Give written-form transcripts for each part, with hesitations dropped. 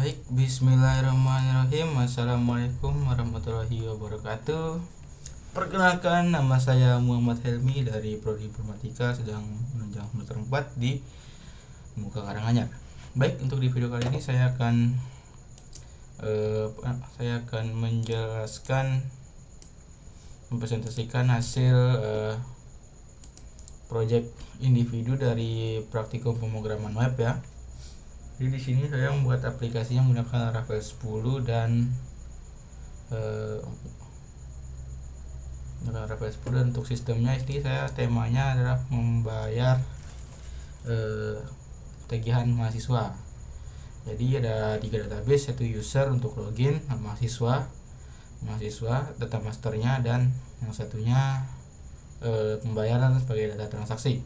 Baik, bismillahirrahmanirrahim. Assalamualaikum warahmatullahi wabarakatuh. Perkenalkan, nama saya Muhammad Helmi dari Prodi Informatika, sedang menunjang semester 4 di Muka Karanganyar. Baik, untuk di video kali ini saya akan mempresentasikan hasil project individu dari praktikum pemrograman web ya. Jadi di sini saya membuat aplikasinya menggunakan Laravel 10 dan Laravel 10 dan untuk sistemnya ini temanya adalah membayar tagihan mahasiswa. Jadi ada 3 database, yaitu user untuk login, mahasiswa data masternya, dan yang satunya pembayaran sebagai data transaksi.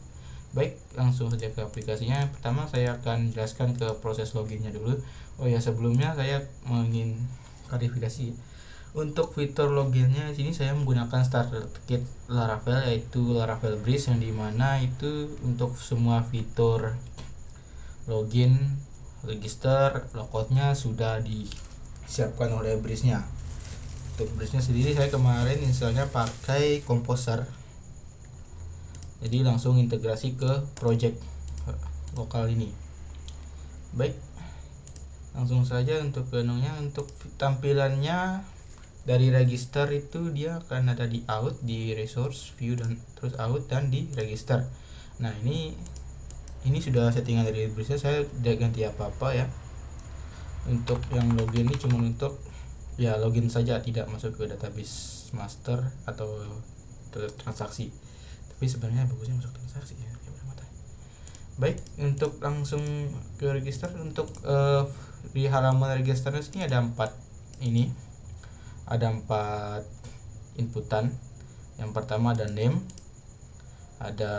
Baik, langsung saja ke aplikasinya. Pertama saya akan jelaskan ke proses loginnya dulu. Oh ya, sebelumnya saya ingin klarifikasi. Untuk fitur loginnya di sini saya menggunakan starter kit Laravel, yaitu Laravel Breeze, yang dimana itu untuk semua fitur login, register, logoutnya sudah disiapkan oleh Breeze-nya. Untuk Breeze-nya sendiri saya kemarin misalnya pakai Composer, jadi langsung integrasi ke project lokal ini. Baik, langsung saja untuk menungnya. Untuk tampilannya dari register itu dia akan ada di out, di resource, view, dan terus out, dan di register. Nah ini sudah settingan dari Breeze, saya tidak ganti apa-apa ya. Untuk yang login ini cuma untuk ya login saja, tidak masuk ke database master atau transaksi. Tapi sebenarnya bagusnya masuk transaksi ya. Baik, untuk langsung ke register. Untuk di halaman registernya sini ada 4 inputan. Yang pertama ada name, ada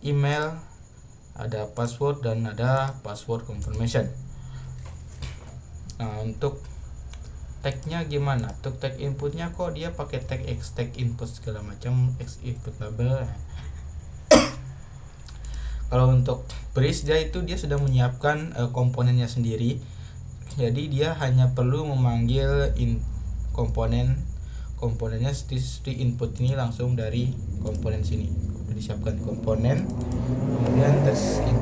email, ada password, dan ada password confirmation. Nah, untuk tagnya gimana? Untuk tag inputnya kok dia pakai tag x, tag input segala macam, x input label. Kalau untuk Breeze dia sudah menyiapkan komponennya sendiri. Jadi dia hanya perlu memanggil komponennya seperti input ini langsung dari komponen sini. Sudah disiapkan komponen. Kemudian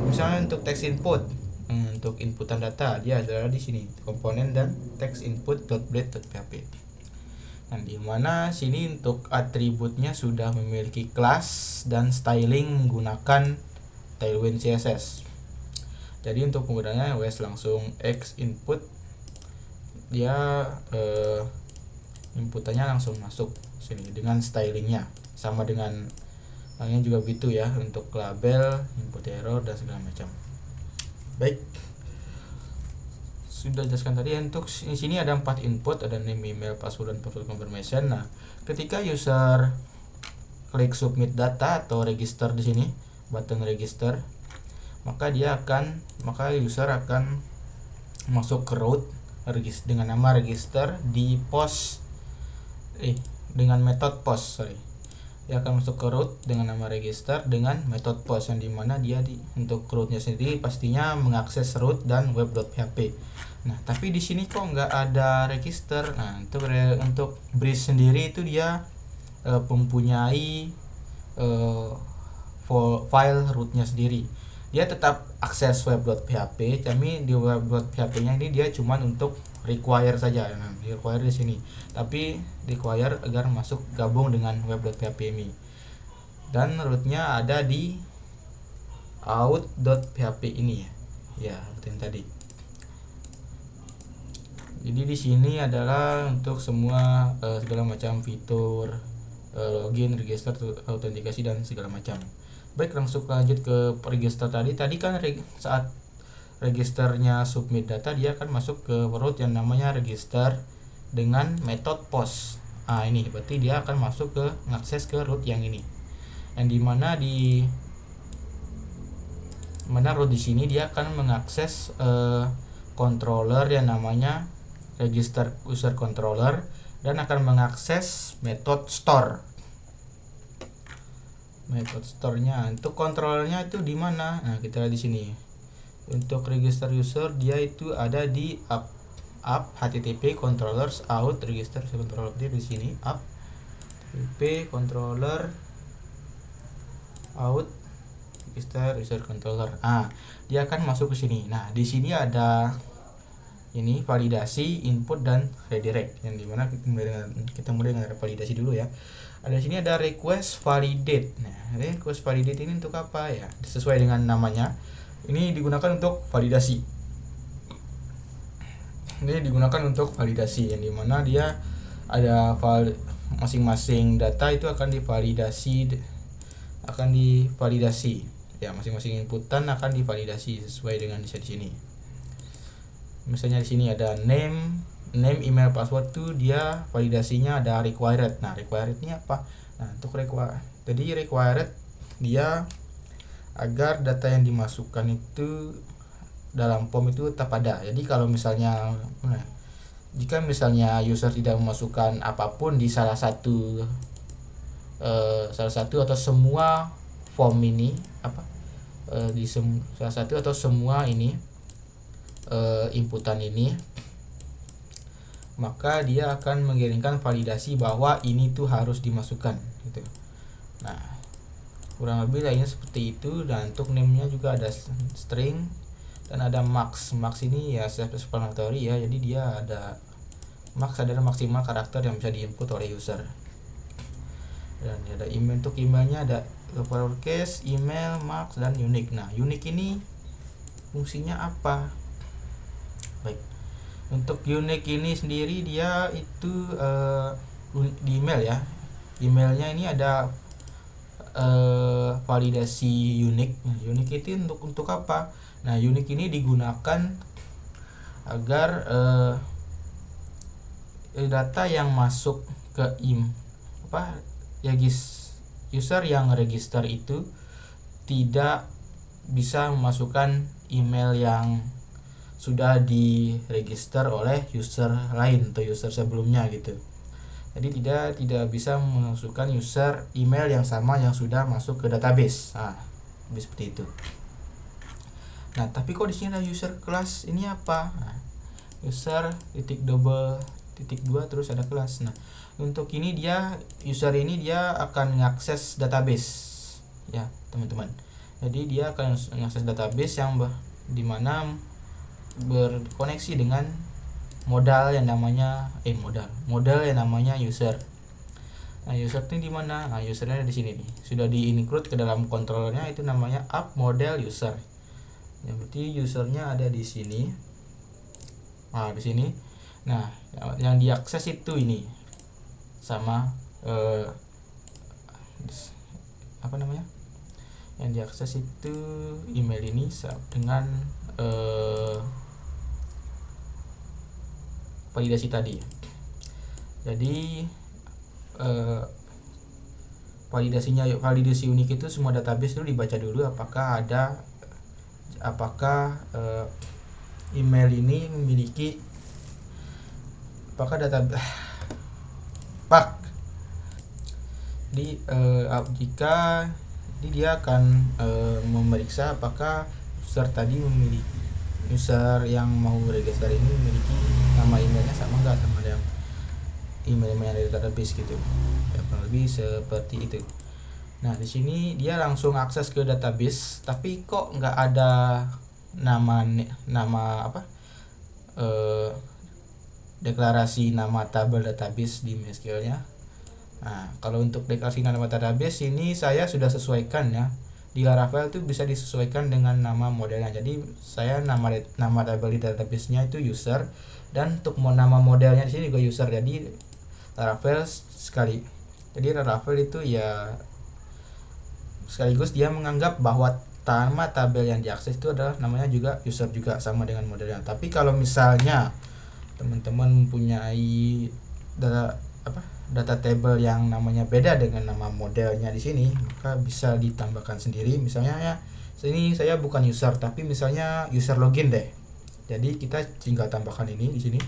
misalnya untuk text input, untuk inputan data dia ada di sini komponen dan text input.blade.php. Nah, di mana sini untuk atributnya sudah memiliki kelas dan styling menggunakan Tailwind CSS. Jadi untuk penggunanya wes langsung x input, dia inputannya langsung masuk sini dengan stylingnya sama dengan yang juga begitu ya, untuk label, input error, dan segala macam. Baik, sudah jelaskan tadi. Untuk di sini ada 4 input, ada name, email, password, dan password confirmation. Nah, ketika user klik submit data atau register di sini, button register, maka user akan masuk ke root dengan nama register di post dengan metode post. Dia akan masuk ke root dengan nama register dengan metode post, yang dimana dia untuk rootnya sendiri pastinya mengakses root dan web.php. Nah, tapi di sini kok nggak ada register. Nah, untuk Breeze sendiri itu dia mempunyai file rootnya sendiri. Dia tetap akses web.php, tapi di web.php-nya ini dia cuman untuk require saja. Nah, require di sini, tapi require agar masuk gabung dengan web.php ini. Dan rootnya ada di out.php ini ya, seperti yang tadi. Jadi di sini adalah untuk semua segala macam fitur login, register, autentikasi, dan segala macam. Baik, langsung lanjut ke register tadi kan saat registernya submit data, dia akan masuk ke root yang namanya register dengan metode post. Nah, ini berarti dia akan masuk ke ngakses ke root yang ini, yang dimana root di sini dia akan mengakses controller yang namanya register user controller, dan akan mengakses metode store. Metode store-nya untuk kontrolnya itu di mana? Nah, kita lihat di sini. Untuk register user dia itu ada di app http controllers out register controller, dia di sini app http controller out register user controller. Dia akan masuk ke sini. Nah, di sini ada ini validasi, input, dan redirect, yang dimana kita mulai dengan validasi dulu ya. Ada sini ada request validate. Nah, request validate ini untuk apa ya? Sesuai dengan namanya, ini digunakan untuk validasi. Ini digunakan untuk validasi, yang dimana dia ada masing-masing data itu akan divalidasi ya, masing-masing inputan akan divalidasi sesuai dengan di sini. Misalnya di sini ada name, email, password tuh dia validasinya ada required. Nah, required ini apa? Nah, untuk required dia agar data yang dimasukkan itu dalam form itu tetap ada. Jadi kalau misalnya jika misalnya user tidak memasukkan apapun di salah satu atau semua form ini salah satu atau semua ini inputan ini, maka dia akan mengirimkan validasi bahwa ini tuh harus dimasukkan gitu. Nah, kurang lebih lainnya seperti itu. Dan untuk name-nya juga ada string dan ada max ini ya self-explanatory ya, jadi dia ada max adalah maksimal karakter yang bisa diinput oleh user. Dan ada email, untuk emailnya ada lowercase, email, max, dan unique. Nah, unique ini fungsinya apa? Baik, untuk unique ini sendiri dia itu di email ya, emailnya ini ada validasi unique. Nah, unique itu untuk apa? Nah, unique ini digunakan agar data yang masuk ke user yang register itu tidak bisa memasukkan email yang sudah diregister oleh user lain atau user sebelumnya gitu. Jadi tidak bisa memasukkan user email yang sama yang sudah masuk ke database. Nah, seperti itu. Nah, tapi kok di sini ada user kelas ini apa? Nah, user (2) terus ada kelas. Nah, untuk ini user ini dia akan mengakses database ya, teman-teman. Jadi dia akan mengakses database yang dimana berkoneksi dengan modal yang namanya user. Nah, user ini di mana? Nah, usernya di sini nih. Sudah di-include ke dalam controllernya, itu namanya app model user. Ya, berarti usernya ada di sini. Nah, di sini. Nah, yang diakses itu ini sama yang diakses itu email ini dengan validasi tadi. Jadi validasi unik itu semua database dulu dibaca dulu apakah email ini memiliki jadi dia akan memeriksa apakah user yang mau register ini memiliki nama emailnya sama enggak sama yang email yang dari database gitu ya, kurang lebih seperti itu. Nah, di sini dia langsung akses ke database, tapi kok nggak ada deklarasi nama tabel database di MySQL-nya. Nah, kalau untuk deklarasi nama database ini saya sudah sesuaikan ya. Di Laravel itu bisa disesuaikan dengan nama modelnya. Jadi saya nama tabel di database-nya itu user, dan untuk nama modelnya di sini juga user. Jadi Laravel itu ya sekaligus dia menganggap bahwa nama tabel yang diakses itu adalah namanya juga user juga, sama dengan modelnya. Tapi kalau misalnya teman-teman mempunyai data table yang namanya beda dengan nama modelnya di sini, maka bisa ditambahkan sendiri. Misalnya ya, sini saya bukan user tapi misalnya user login deh. Jadi kita tinggal tambahkan ini di sini,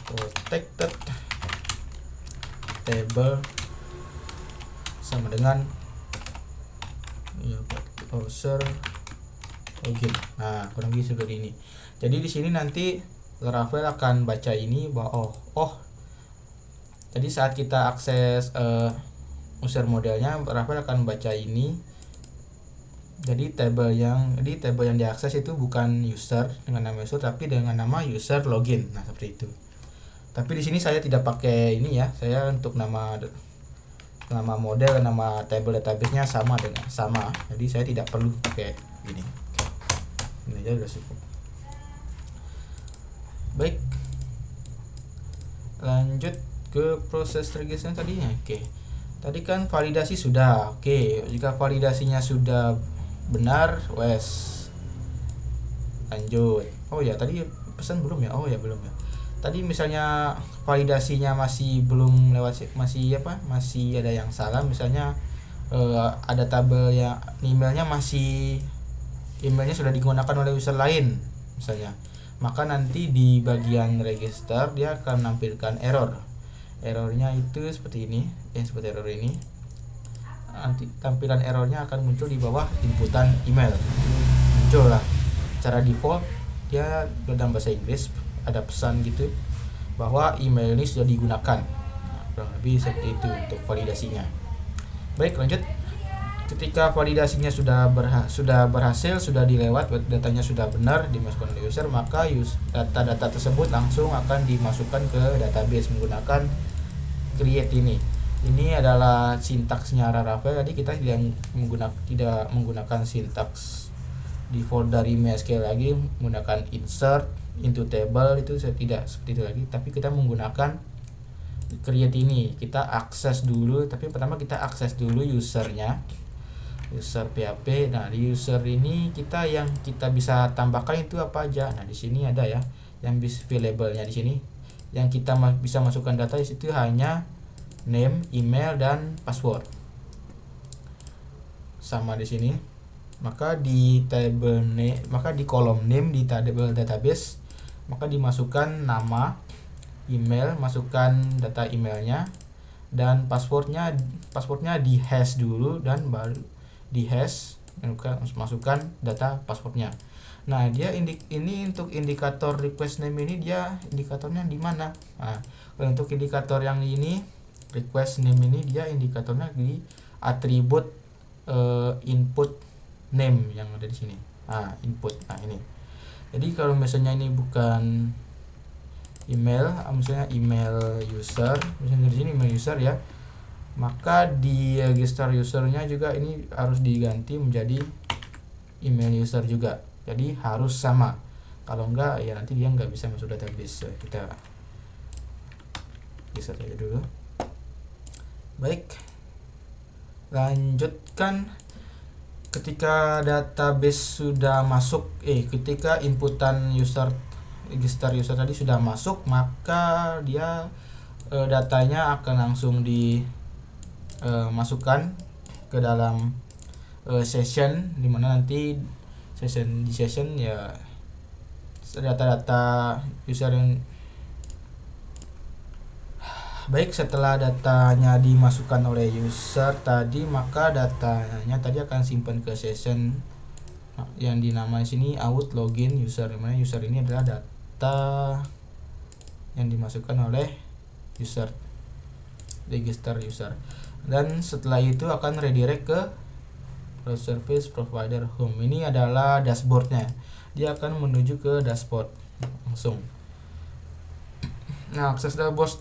protected table sama dengan user login. Nah, kurang lebih seperti ini. Jadi di sini nanti Laravel akan baca ini bahwa jadi saat kita akses user modelnya, Laravel akan baca ini. Jadi table yang diakses itu bukan user dengan nama user, tapi dengan nama user login. Nah, seperti itu. Tapi di sini saya tidak pakai ini ya. Saya untuk nama model, nama table database-nya sama. Jadi saya tidak perlu pakai ini. Ini aja sudah cukup. Baik. Lanjut ke proses registrasi tadinya. Oke. Tadi kan validasi sudah. Oke, jika validasinya sudah benar, lanjut. Oh ya, tadi pesan belum ya? Oh ya, belum ya. Tadi misalnya validasinya masih belum lewat, masih ada yang salah, misalnya ada tabel yang emailnya sudah digunakan oleh user lain misalnya, maka nanti di bagian register dia akan menampilkan errornya itu seperti ini, seperti error ini. Nanti tampilan errornya akan muncul di bawah inputan email, muncul lah secara default dia dalam bahasa Inggris ada pesan gitu bahwa email ini sudah digunakan. Kurang lebih seperti itu untuk validasinya. Baik, lanjut. Ketika validasinya sudah berhasil, sudah dilewat, datanya sudah benar dimasukkan oleh user, maka data-data tersebut langsung akan dimasukkan ke database menggunakan create ini. Ini adalah sintaksnya Laravel. Jadi kita tidak menggunakan sintaks default dari MySQL lagi, menggunakan insert into table, itu saya tidak seperti itu lagi, tapi kita menggunakan create ini. Kita akses dulu, tapi pertama kita akses dulu usernya, user PHP. Nah, di user ini yang kita bisa tambahkan itu apa aja. Nah, di sini ada ya yang bisa available-nya di sini. Yang kita bisa masukkan data di situ hanya name, email, dan password. Sama di sini. Maka di kolom name di table database, maka dimasukkan nama, email, masukkan data emailnya, dan passwordnya di hash dulu, dan baru di hash masukkan data passwordnya. Nah, dia ini untuk indikator request name ini, dia indikatornya di mana? Nah, untuk indikator yang ini request name ini, dia indikatornya di atribut input name yang ada di sini. Input. Nah, ini. Jadi kalau misalnya ini bukan email, misalnya email user, misalnya di sini email user ya, maka di register usernya juga ini harus diganti menjadi email user juga. Jadi harus sama. Kalau enggak ya nanti dia nggak bisa masuk database. Kita geser aja dulu. Baik. Lanjutkan. Ketika database sudah masuk, ketika inputan register user tadi sudah masuk, maka dia datanya akan langsung dimasukkan ke dalam session, dimana nanti di session ya data-data user yang baik. Setelah datanya dimasukkan oleh user tadi, maka datanya tadi akan simpan ke session yang dinamai sini out login user, dimana user ini adalah data yang dimasukkan oleh user register user. Dan setelah itu akan redirect ke service provider home. Ini adalah dashboardnya, dia akan menuju ke dashboard langsung. Nah, akses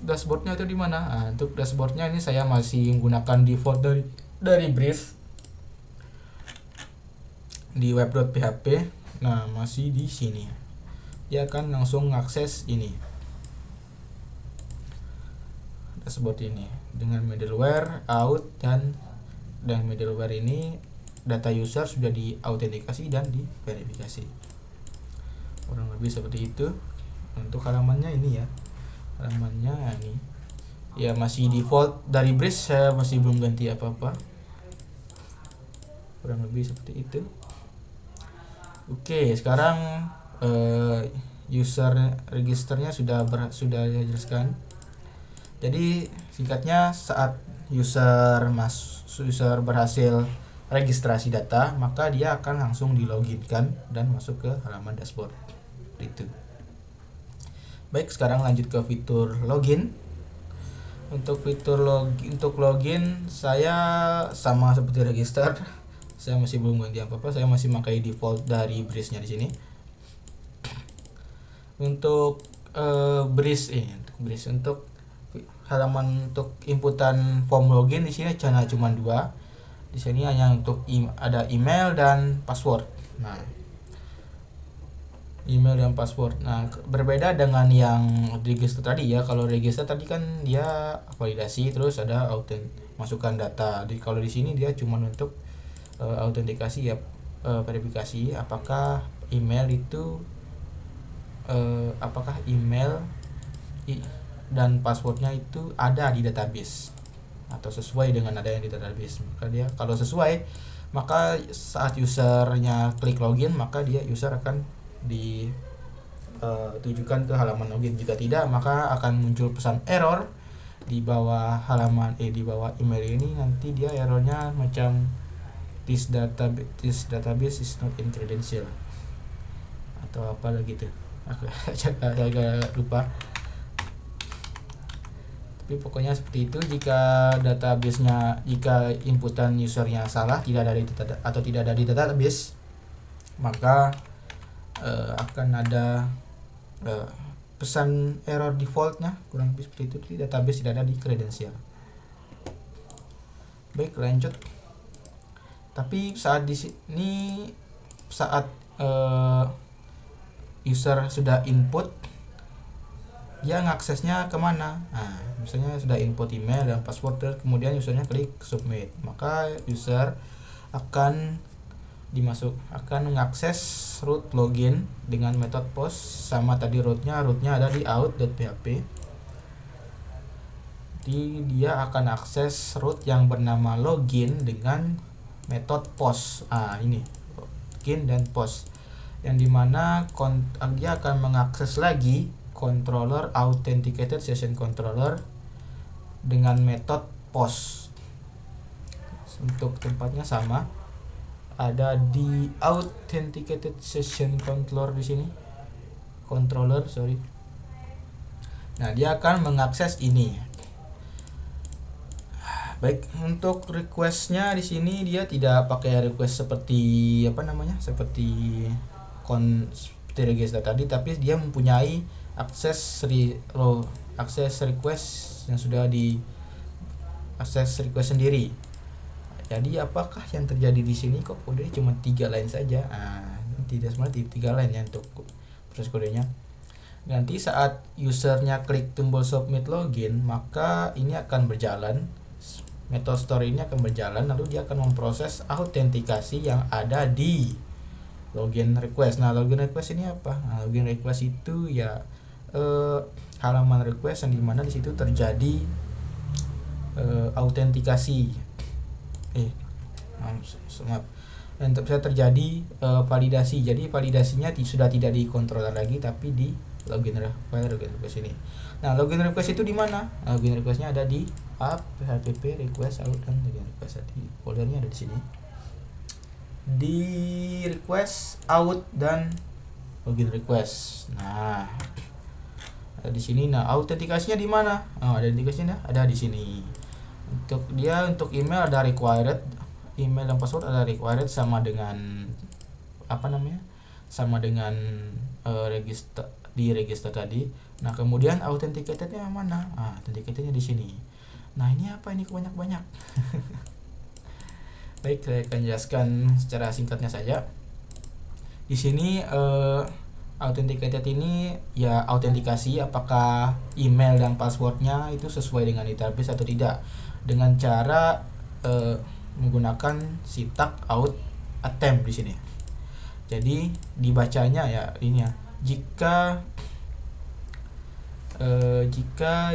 dashboardnya itu di mana? Nah, untuk dashboardnya ini saya masih menggunakan default dari Brief di web.php. Nah, masih di sini. Dia akan langsung mengakses ini dashboard ini dengan middleware out, dan middleware ini data user sudah diautentikasi dan diverifikasi. Kurang lebih seperti itu. Untuk halamannya ini ya. Halamannya ini ya masih default dari Breeze, saya masih belum ganti apa-apa. Kurang lebih seperti itu. Oke, sekarang user registernya sudah dijelaskan. Jadi singkatnya, saat user berhasil registrasi data, maka dia akan langsung diloginkan dan masuk ke halaman dashboard. Itu. Baik, sekarang lanjut ke fitur login. Untuk fitur login saya sama seperti register. Saya masih belum ganti apa-apa, saya masih pakai default dari Breeze-nya di sini. Untuk untuk halaman untuk inputan form login di sini cuma 2. Di sini hanya untuk ada email dan password. Nah, email dan password. Nah, berbeda dengan yang register tadi ya. Kalau register tadi kan dia validasi, terus ada masukkan data. Kalau di sini dia cuma untuk autentikasi ya, verifikasi apakah email itu dan passwordnya itu ada di database atau sesuai dengan ada yang di database. Maka dia kalau sesuai, maka saat usernya klik login, maka user akan ditujukan ke halaman login. Jika tidak, maka akan muncul pesan error di bawah di bawah email ini. Nanti dia errornya macam this database is not in credential atau apa gitu. Aku agak lupa. Tapi pokoknya seperti itu. Jika inputan usernya salah, tidak ada di database, maka akan ada pesan error defaultnya, kurang lebih seperti itu. Di database tidak ada di kredensial. Baik, lanjut. Tapi saat user sudah input, dia ngaksesnya kemana? Nah, misalnya sudah input email dan password, kemudian usernya klik submit, maka user akan mengakses root login dengan metode post. Sama tadi rootnya ada di out.php. Dia akan akses root yang bernama login dengan metode post. Ini login dan post, yang dimana dia akan mengakses lagi controller authenticated session controller dengan metode post. Untuk tempatnya sama, ada di authenticated session controller di sini. Nah, dia akan mengakses ini. Baik, untuk requestnya di sini dia tidak pakai request seperti seperti register tadi, tapi dia mempunyai akses request yang sudah di akses request sendiri. Jadi apakah yang terjadi di sini kok kodenya cuma 3 line saja? Tidak, sebenarnya 3 line ya untuk proses kodenya. Nanti saat usernya klik tombol submit login, maka ini akan berjalan, method store ini akan berjalan, lalu dia akan memproses autentikasi yang ada di login request. Nah, login request ini apa? Nah, login request itu ya halaman request yang dimana di situ terjadi autentikasi. Dan bisa terjadi validasi. Jadi validasinya sudah tidak di controller lagi, tapi di login request ini. Nah, login request itu di mana? Login requestnya ada di app php request out dan login request. Di foldernya ada di sini. Di request out dan login request. Nah, ada di sini. Nah, autentikasinya di mana? Autentikasinya ada di sini. Untuk email ada required, email dan password ada required sama dengan register tadi. Nah, kemudian authenticatednya mana? Authenticatednya di sini. Nah, ini apa ini banyak. Baik, saya akan jelaskan secara singkatnya saja. Di sini authenticated ini ya autentikasi apakah email dan passwordnya itu sesuai dengan database atau tidak, dengan cara menggunakan sintak out attempt di sini. Jadi dibacanya ya ini ya, jika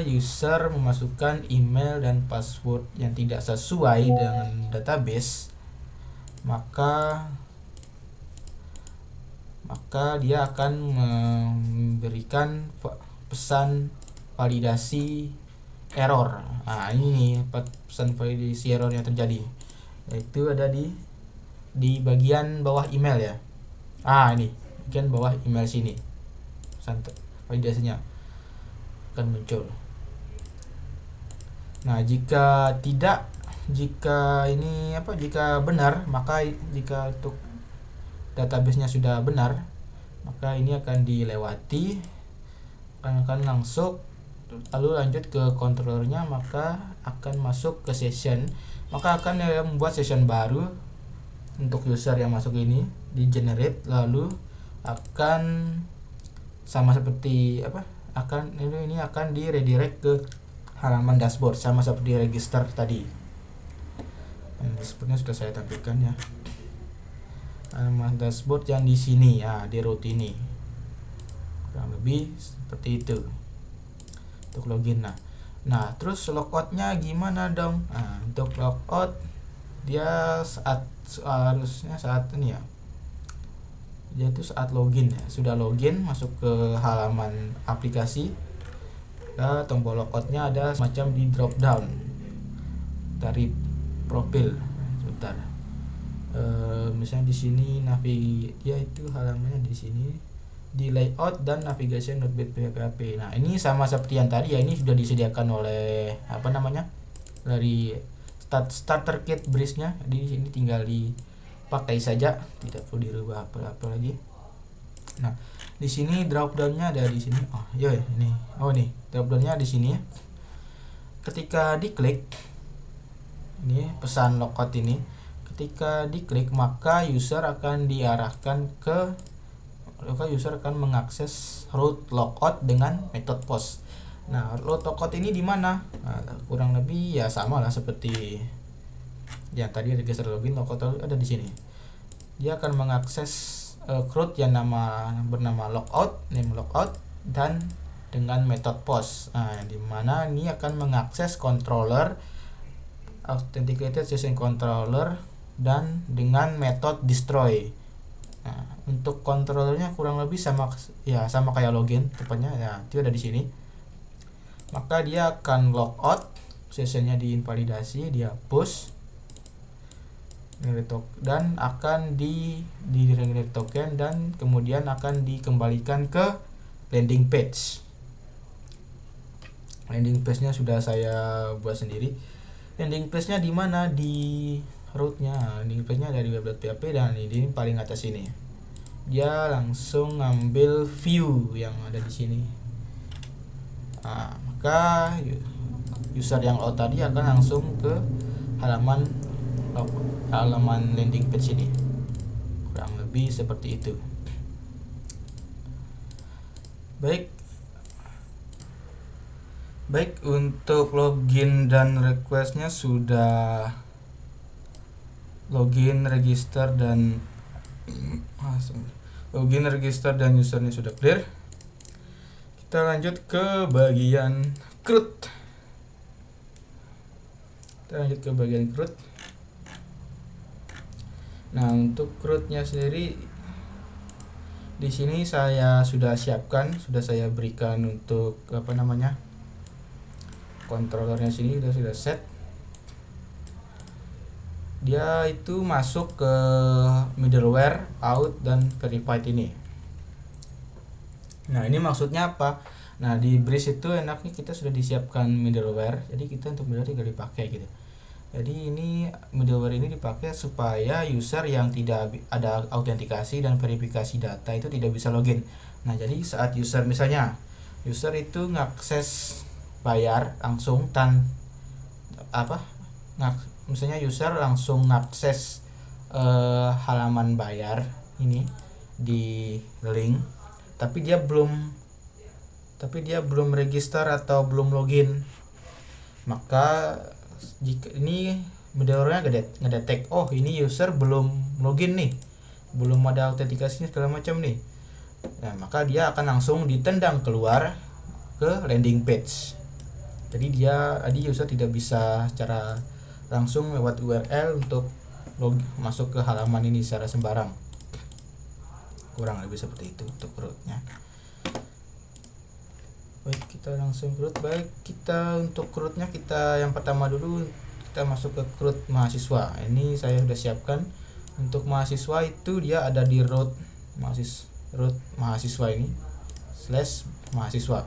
user memasukkan email dan password yang tidak sesuai dengan database, maka dia akan memberikan pesan validasi error. Ini pesan validasi error yang terjadi, yaitu ada di di bagian bawah email ya. Ini bagian bawah email sini validasinya akan muncul. Nah, jika benar, maka jika untuk database-nya sudah benar, maka ini akan dilewati, akan langsung lalu lanjut ke controllernya, maka akan masuk ke session, maka akan membuat session baru untuk user yang masuk ini di generate, lalu akan sama seperti ini akan di redirect ke halaman dashboard sama seperti register tadi. Dashboardnya sudah saya tampilkan ya, halaman dashboard yang di sini ya, di root ini kurang lebih seperti itu untuk login. Nah terus logoutnya gimana dong? Untuk logout dia harusnya saat ini ya, dia itu saat login ya, sudah login masuk ke halaman aplikasi, tombol logoutnya ada semacam di drop down dari profil. Sebentar, misalnya di sini dia itu halamannya di sini di layout dan navigation.php. Nah ini sama seperti yang tadi ya, ini sudah disediakan oleh dari starter kit bridge-nya. Di sini tinggal dipakai saja, tidak perlu dirubah apa lagi. Nah di sini drop down-nya ada di sini. Ini drop down-nya di sini. Ketika diklik, ini pesan logout ini, ketika diklik maka user akan diarahkan user akan mengakses root logout dengan method post. Nah, root logout ini di mana? Kurang lebih ya sama lah seperti yang tadi register login, logout ada di sini. Dia akan mengakses root yang bernama logout, name logout, dan dengan method post. Di mana ini akan mengakses controller, authenticated session controller, dan dengan method destroy. Untuk controllernya kurang lebih sama kayak login tepatnya ya, itu ada di sini. Maka dia akan logout, sessionnya diinvalidasi, dia push dan akan di generate token, dan kemudian akan dikembalikan ke landing page. Landing page-nya sudah saya buat sendiri. Landing page-nya di mana? Di root-nya. Landing page-nya dari web.php, dan ini paling atas ini. Dia langsung ngambil view yang ada di sini. Maka user yang out tadi akan langsung ke halaman landing page ini. Kurang lebih seperti itu. Baik, untuk login dan requestnya sudah login, register dan usernya sudah clear. Kita lanjut ke bagian CRUD. Nah, untuk CRUD-nya sendiri di sini saya sudah siapkan, sudah saya berikan untuk controllernya sini sudah set. Dia itu masuk ke middleware, out, dan verified ini. Nah ini maksudnya apa? Nah di bridge itu enaknya kita sudah disiapkan middleware, jadi kita untuk middleware tinggal dipakai gitu. Jadi ini middleware ini dipakai supaya user yang tidak ada autentikasi dan verifikasi data itu tidak bisa login. Nah jadi saat user itu ngakses bayar langsung misalnya user langsung ngakses halaman bayar ini di link, tapi dia belum register atau belum login, maka jika ini middleware-nya ngedetek, ini user belum login nih, belum ada autentikasinya segala macam nih. Nah maka dia akan langsung ditendang keluar ke landing page. Jadi user tidak bisa secara langsung lewat URL untuk masuk ke halaman ini secara sembarang. Kurang lebih seperti itu untuk CRUD-nya. Baik, kita langsung CRUD. Untuk CRUD-nya kita yang pertama dulu kita masuk ke CRUD mahasiswa. Ini saya sudah siapkan Untuk mahasiswa itu dia ada di root mahasiswa ini /mahasiswa.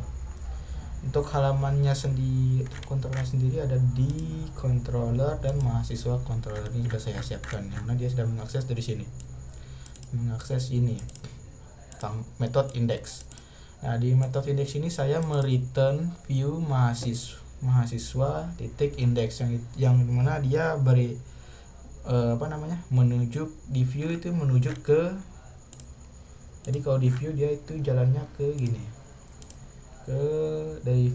Untuk halamannya sendiri, controller sendiri ada di controller dan mahasiswa controller ini sudah saya siapkan, karena dia sudah mengakses dari sini, mengakses ini method index. Nah, di method index ini saya mereturn view mahasiswa titik index yang mana dia beri menuju di view itu menuju ke, jadi kalau di view dia itu jalannya ke gini, ke dari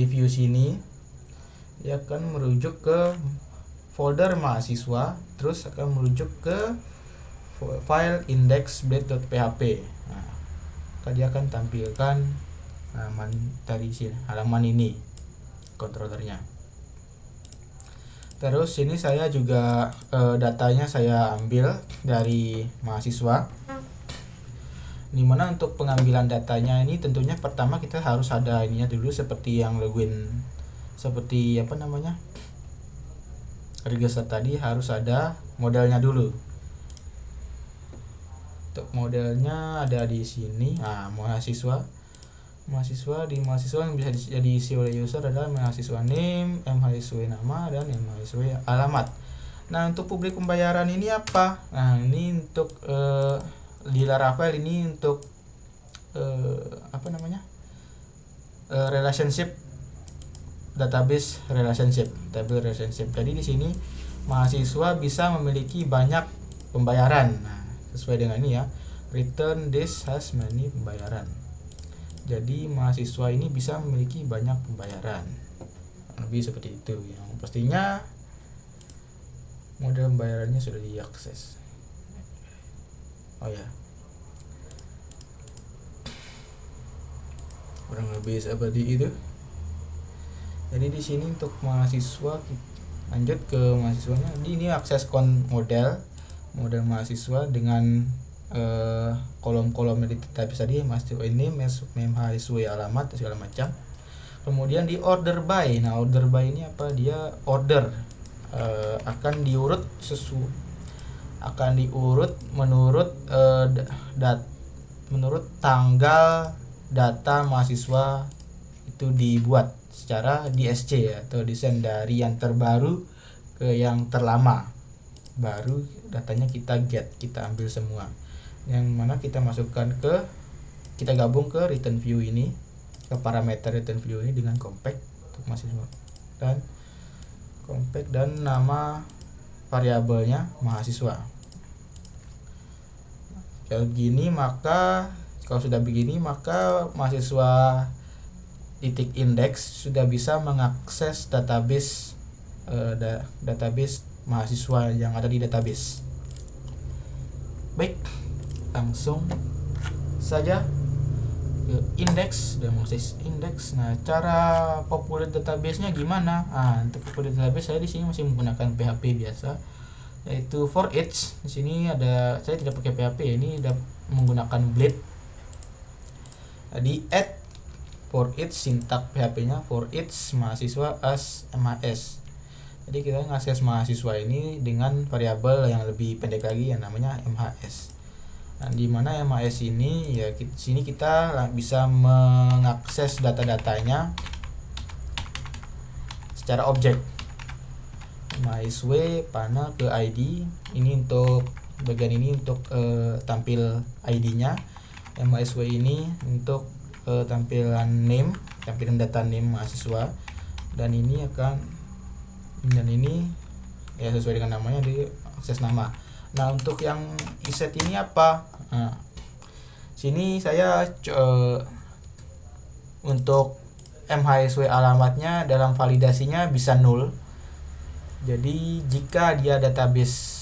view sini dia akan merujuk ke folder mahasiswa, terus akan merujuk ke file index.php. Nah, dia akan tampilkan halaman dari sini, halaman ini controllernya. Terus ini saya juga datanya saya ambil dari mahasiswa, dimana untuk pengambilan datanya ini tentunya pertama kita harus ada ininya dulu, seperti yang login, seperti register tadi, harus ada modelnya dulu. Untuk modelnya ada di sini. Nah, mahasiswa di mahasiswa yang bisa diisi oleh user adalah mahasiswa name, mahasiswa nama, dan mahasiswa alamat. Nah, untuk publik pembayaran ini apa? Nah, ini untuk di Laravel ini untuk relationship, database relationship, table relationship. Jadi di sini mahasiswa bisa memiliki banyak pembayaran. Nah, sesuai dengan ini ya, return this has many pembayaran. Jadi mahasiswa ini bisa memiliki banyak pembayaran, lebih seperti itu. Yang pastinya model pembayarannya sudah diakses. Oh ya, kurang lebih seperti itu. Jadi di sini untuk mahasiswa, lanjut ke mahasiswanya. Ini akses model mahasiswa dengan kolom-kolom di database tadi, mahasiswa ini, mahasiswa alamat segala macam. Kemudian di order by. Nah, order by ini apa? Dia order akan diurut menurut tanggal data mahasiswa itu dibuat secara DSC ya, atau desain dari yang terbaru ke yang terlama. Baru datanya kita ambil semua, yang mana kita gabung ke return view ini, ke parameter return view ini dengan compact untuk mahasiswa dan nama variabelnya mahasiswa. Kalau sudah begini maka mahasiswa titik index sudah bisa mengakses database mahasiswa yang ada di database. Baik, langsung saja ke index dan akses index. Nah, cara populate database-nya gimana? Untuk populate database saya di sini masih menggunakan PHP biasa, yaitu for each. Di sini saya tidak pakai PHP, ini udah menggunakan Blade. Di add for each, sintak PHP-nya for each mahasiswa as MHS. Jadi kita ngakses mahasiswa ini dengan variabel yang lebih pendek lagi yang namanya MHS. Nah, di mana MHS ini ya, sini kita bisa mengakses data-datanya secara objek. mahasiswa panah ke ID. Ini untuk bagian ini untuk tampil ID-nya. mahasiswa ini untuk tampilan name, tampilan data name mahasiswa, dan ini ya sesuai dengan namanya di akses nama. Nah, untuk yang iset ini apa? Nah, sini saya untuk mahasiswa alamatnya dalam validasinya bisa null. Jadi jika dia database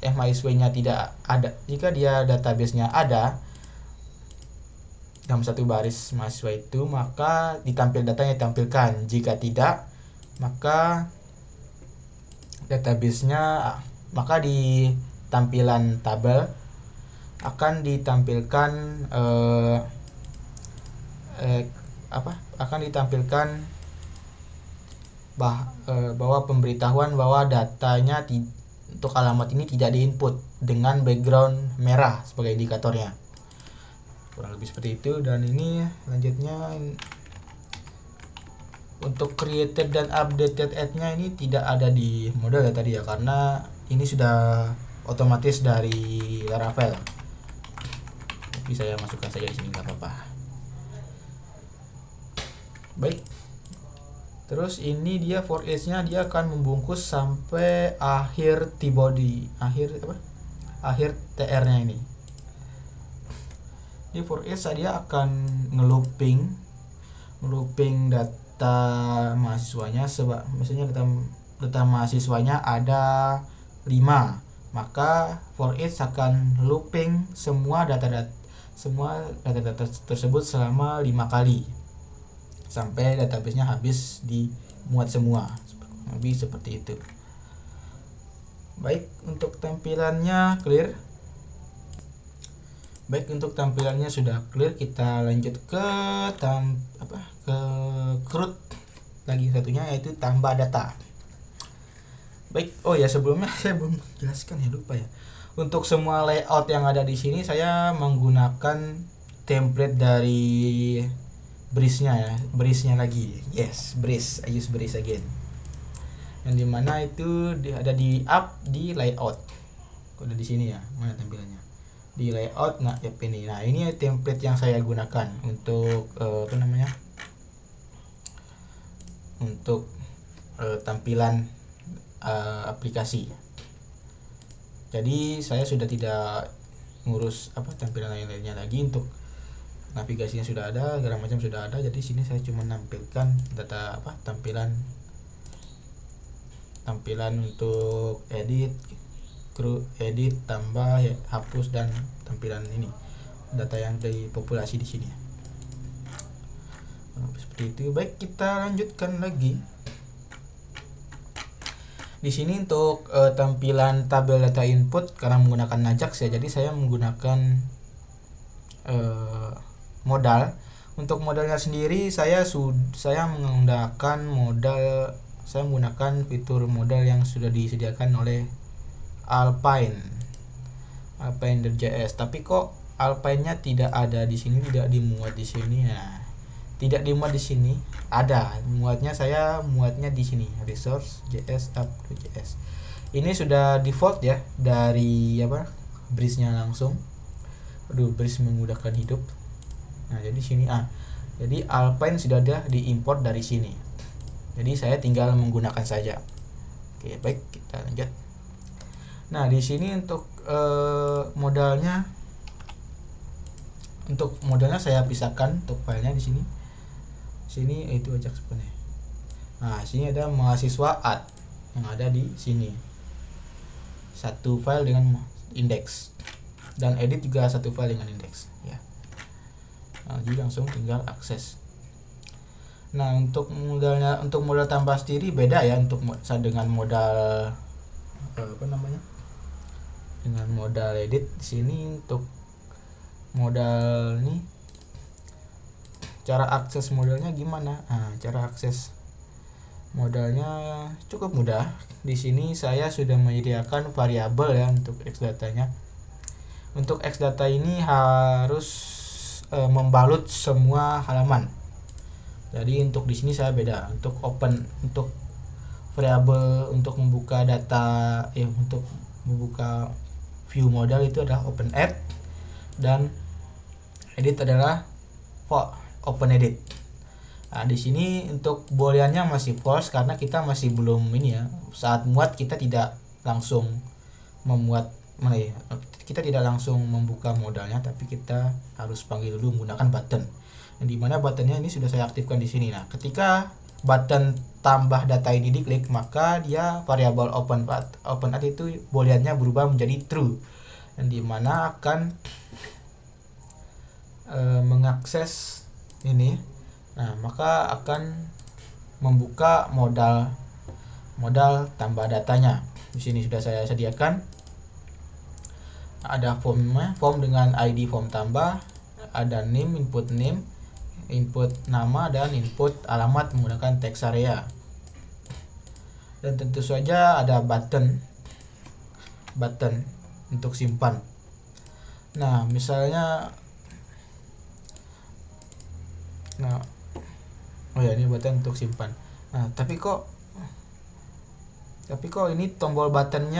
mahasiswa-nya tidak ada, jika dia database-nya ada dalam satu baris mahasiswa itu, maka datanya ditampilkan. Jika tidak, maka database-nya, maka di tampilan tabel akan ditampilkan bahwa pemberitahuan bahwa datanya untuk alamat ini tidak diinput dengan background merah sebagai indikatornya. Kurang lebih seperti itu. Dan ini lanjutnya untuk created dan updated add-nya ini tidak ada di model ya tadi ya, karena ini sudah otomatis dari Laravel. Tapi saya masukkan saja di sini, nggak apa-apa. Baik. Terus ini dia for each-nya dia akan membungkus sampai akhir T-body, akhir TR-nya ini. Di for each dia akan ngelooping data mahasiswanya, misalnya data mahasiswanya ada 5, maka for each akan looping semua data tersebut selama 5 kali sampai database-nya habis dimuat semua. Lebih seperti itu. Baik, untuk tampilannya clear. Baik, untuk tampilannya sudah clear, kita lanjut ke CRUD lagi satunya, yaitu tambah data. Baik, oh ya sebelumnya saya belum jelaskan ya, lupa ya. Untuk semua layout yang ada di sini saya menggunakan template dari Breeze-nya lagi. Yes, Breeze. I use Breeze again. Yang dimana itu ada di di layout. Udah di sini ya, mana tampilannya? Di layout. Nah, ini. Nah, ini template yang saya gunakan untuk untuk tampilan aplikasi. Jadi saya sudah tidak ngurus tampilan lain-lainnya lagi. Untuk navigasinya sudah ada, segala macam sudah ada. Jadi sini saya cuma nampilkan data tampilan untuk edit, tambah, hapus, dan tampilan ini data yang dari populasi di sini. Seperti itu. Baik, kita lanjutkan lagi. Di sini untuk tampilan tabel data input karena menggunakan Ajax ya. Jadi saya menggunakan modal. Untuk modalnya sendiri saya menggunakan fitur modal yang sudah disediakan oleh Alpine.js. Tapi kok Alpine-nya tidak ada di sini, tidak dimuat di sini. Nah, tidak dimuat di sini. Ada saya muatnya di sini, resource.js app.js. Ini sudah default ya dari Breeze-nya langsung. Breeze memudahkan hidup. Nah, jadi sini jadi Alpine sudah ada diimport dari sini. Jadi saya tinggal menggunakan saja. Oke, baik, kita lanjut. Nah, di sini untuk modalnya saya pisahkan untuk filenya di sini. Sini itu aja sebenarnya. Nah, sini ada mahasiswa ad yang ada di sini. Satu file dengan indeks, dan edit juga satu file dengan indeks ya. Nah, jadi langsung tinggal akses. Nah, untuk modal tambah sendiri beda ya untuk dengan modal dengan modal edit. Di sini untuk modal ini cara akses modalnya gimana? Nah, cara akses modalnya cukup mudah. Di sini saya sudah menyediakan variabel ya untuk X datanya. Untuk X data ini harus membalut semua halaman. Jadi untuk di sini saya beda. Untuk variabel untuk membuka data untuk membuka view modal itu adalah open add, dan edit adalah open edit. Nah, di sini untuk booleannya masih false karena kita masih belum saat muat kita tidak langsung kita tidak langsung membuka modalnya, tapi kita harus panggil dulu menggunakan button. Yang dimana buttonnya ini sudah saya aktifkan di sini. Nah, ketika button tambah data ini diklik, maka dia variabel open add itu booleannya berubah menjadi true, yang dimana akan mengakses ini. Nah, maka akan membuka modal tambah datanya. Di sini sudah saya sediakan. Ada form dengan ID form tambah, ada input nama, dan input alamat menggunakan text area. Dan tentu saja ada button button untuk simpan. Nah misalnya ini button untuk simpan. Nah tapi kok ini tombol button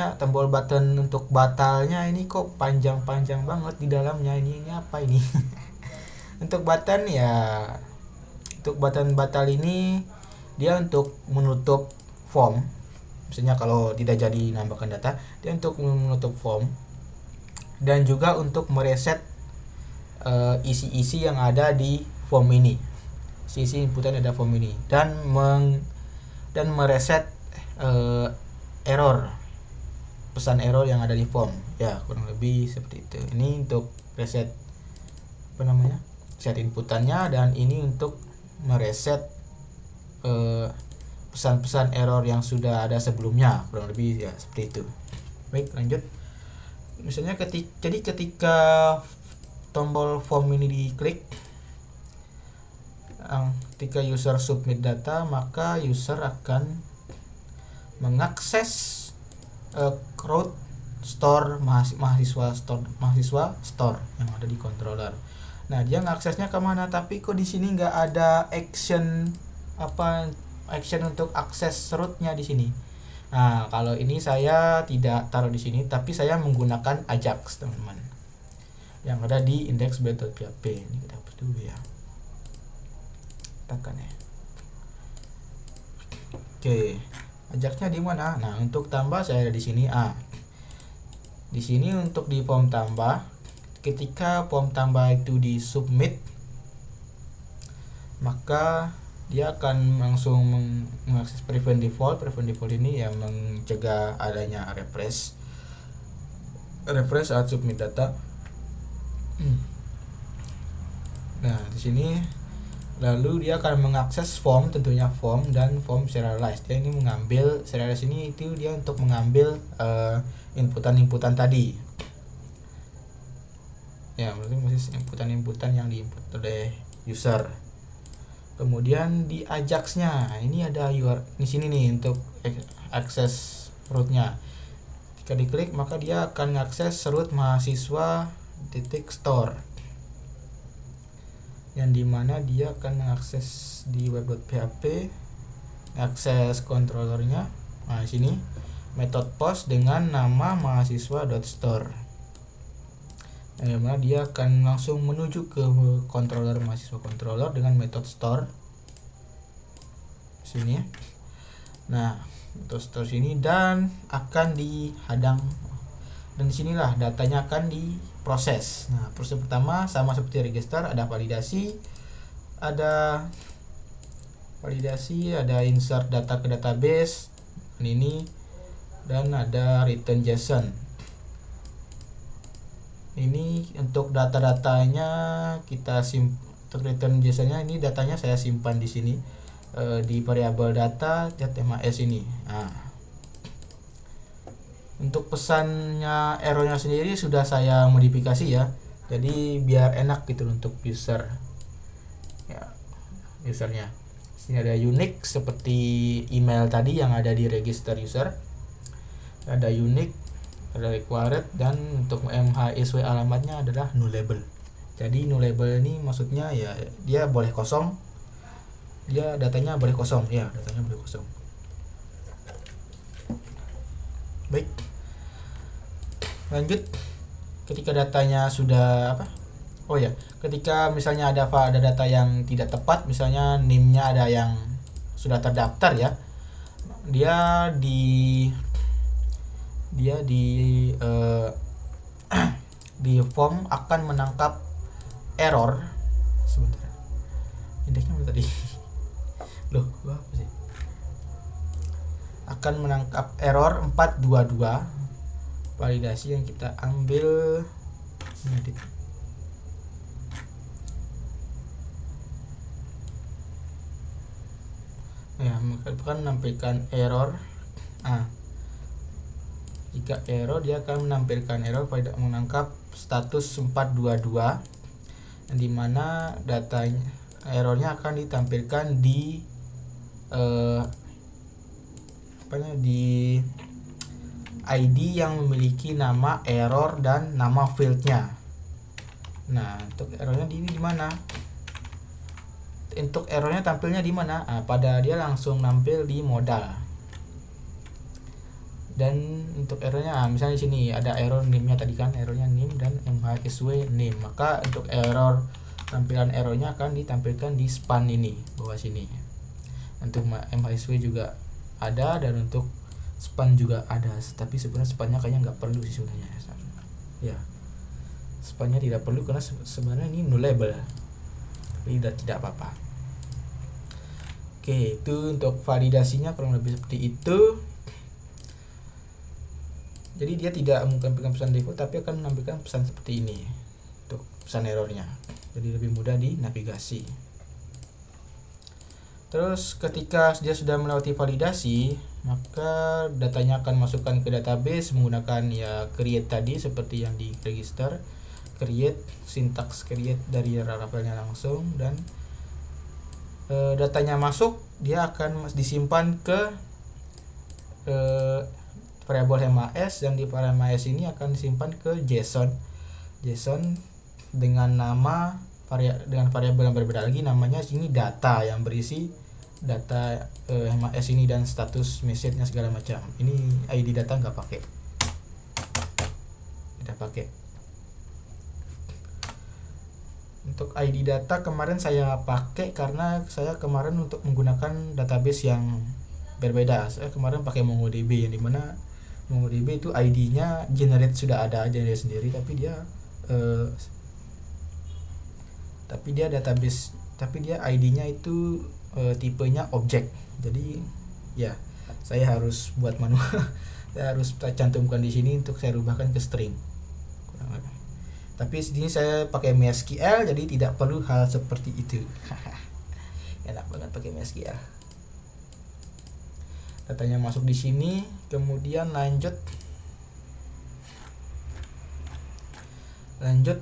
untuk batalnya ini kok panjang-panjang banget di dalamnya. Ini apa ini? Untuk button batal ini dia untuk menutup form. Misalnya kalau tidak jadi nambahkan data, dia untuk menutup form dan juga untuk mereset isi-isi yang ada di form ini. Isi inputan ada form ini dan mereset pesan error yang ada di form. Ya, kurang lebih seperti itu. Ini untuk reset set inputannya, dan ini untuk mereset pesan-pesan error yang sudah ada sebelumnya, kurang lebih ya seperti itu. Baik, lanjut. Misalnya ketika tombol form ini diklik, ketika user submit data, maka user akan mengakses root store mahasiswa store yang ada di controller. Nah dia ngaksesnya kemana, tapi kok di sini nggak ada action untuk akses rootnya di sini. Nah kalau ini saya tidak taruh di sini, tapi saya menggunakan Ajax teman-teman yang ada di index.php. Ini kita hapus dulu ya, tekan ya. Oke, Ajaxnya di mana? Nah untuk tambah saya ada di sini. Di sini untuk di form tambah, ketika form tambah itu di submit, maka dia akan langsung mengakses prevent default. Prevent default ini yang mencegah adanya refresh saat submit data. Nah di sini lalu dia akan mengakses form, tentunya form dan form serialize. Dia ini mengambil serialize ini, itu dia untuk mengambil inputan tadi. Ya, berarti masih inputan yang diinput oleh user. Kemudian di Ajax-nya ini ada di sini nih untuk akses rootnya. Jika diklik maka dia akan mengakses root mahasiswa .store, yang dimana dia akan mengakses di web.php, akses controllernya. Nah di sini method post dengan nama mahasiswa.store, yang dimana dia akan langsung menuju ke controller mahasiswa controller dengan method store sini. Nah method store sini dan akan dihadang, dan disinilah datanya akan diproses. Nah proses pertama sama seperti register, ada validasi, ada insert data ke database ini, dan ada return JSON. Ini untuk data-datanya kita untuk return JSON-nya ini datanya saya simpan di sini di variabel data .ms ini. Nah, untuk pesannya errornya sendiri sudah saya modifikasi ya, jadi biar enak gitu untuk usernya. Sini ada unique seperti email tadi yang ada di register user, ada unique, ada required, dan untuk MHSW alamatnya adalah nullable. Jadi nullable ini maksudnya ya dia boleh kosong, datanya boleh kosong. Baik, lanjut. Ketika datanya sudah ketika misalnya ada data yang tidak tepat, misalnya NIM-nya ada yang sudah terdaftar ya, dia di form akan menangkap error. Sebentar, indeksnya mana tadi? Gua apa sih? Akan menangkap error 422 validasi yang kita ambil edit. Ya, akan menampilkan error. Jika error, dia akan menampilkan error pada menangkap status 422, yang dimana datanya errornya akan ditampilkan di ID yang memiliki nama error dan nama fieldnya. Nah, untuk errornya di mana? Untuk errornya tampilnya di mana? Pada dia langsung nampil di modal. Dan untuk errornya, misalnya di sini ada error name-nya tadi kan, errornya name dan MHSW name. Maka untuk error tampilan errornya akan ditampilkan di span ini, bawah sini. Untuk MHSW juga ada dan untuk span juga ada. Tapi sebenarnya spannya kayaknya nggak perlu sih sebenarnya. Ya, spannya tidak perlu karena sebenarnya ini nullable. Tapi tidak apa-apa. Oke, itu untuk validasinya kurang lebih seperti itu. Jadi dia tidak menampilkan pesan default tapi akan menampilkan pesan seperti ini untuk pesan errornya. Jadi lebih mudah di navigasi. Terus ketika dia sudah melewati validasi, maka datanya akan masukkan ke database menggunakan ya create tadi seperti yang di register. Create, sintaks create dari Laravelnya langsung, dan datanya masuk, dia akan disimpan ke variabel MAS, dan di variabel MAS ini akan disimpan ke JSON dengan nama dengan variabel yang berbeda lagi, namanya sini data yang berisi data MAS ini dan status message-nya segala macam. Ini ID data nggak pakai, tidak pakai. Untuk ID data kemarin saya pakai karena saya kemarin untuk menggunakan database yang berbeda. Saya kemarin pakai MongoDB, yang dimana MongoDB itu ID-nya sudah ada generate sendiri, tapi dia database, tapi dia ID-nya itu tipenya objek. Jadi ya saya harus buat manual. Saya harus cantumkan di sini untuk saya rubahkan ke string. Tapi sini saya pakai MySQL, jadi tidak perlu hal seperti itu. Enak banget pakai MySQL. Datanya masuk di sini, kemudian lanjut,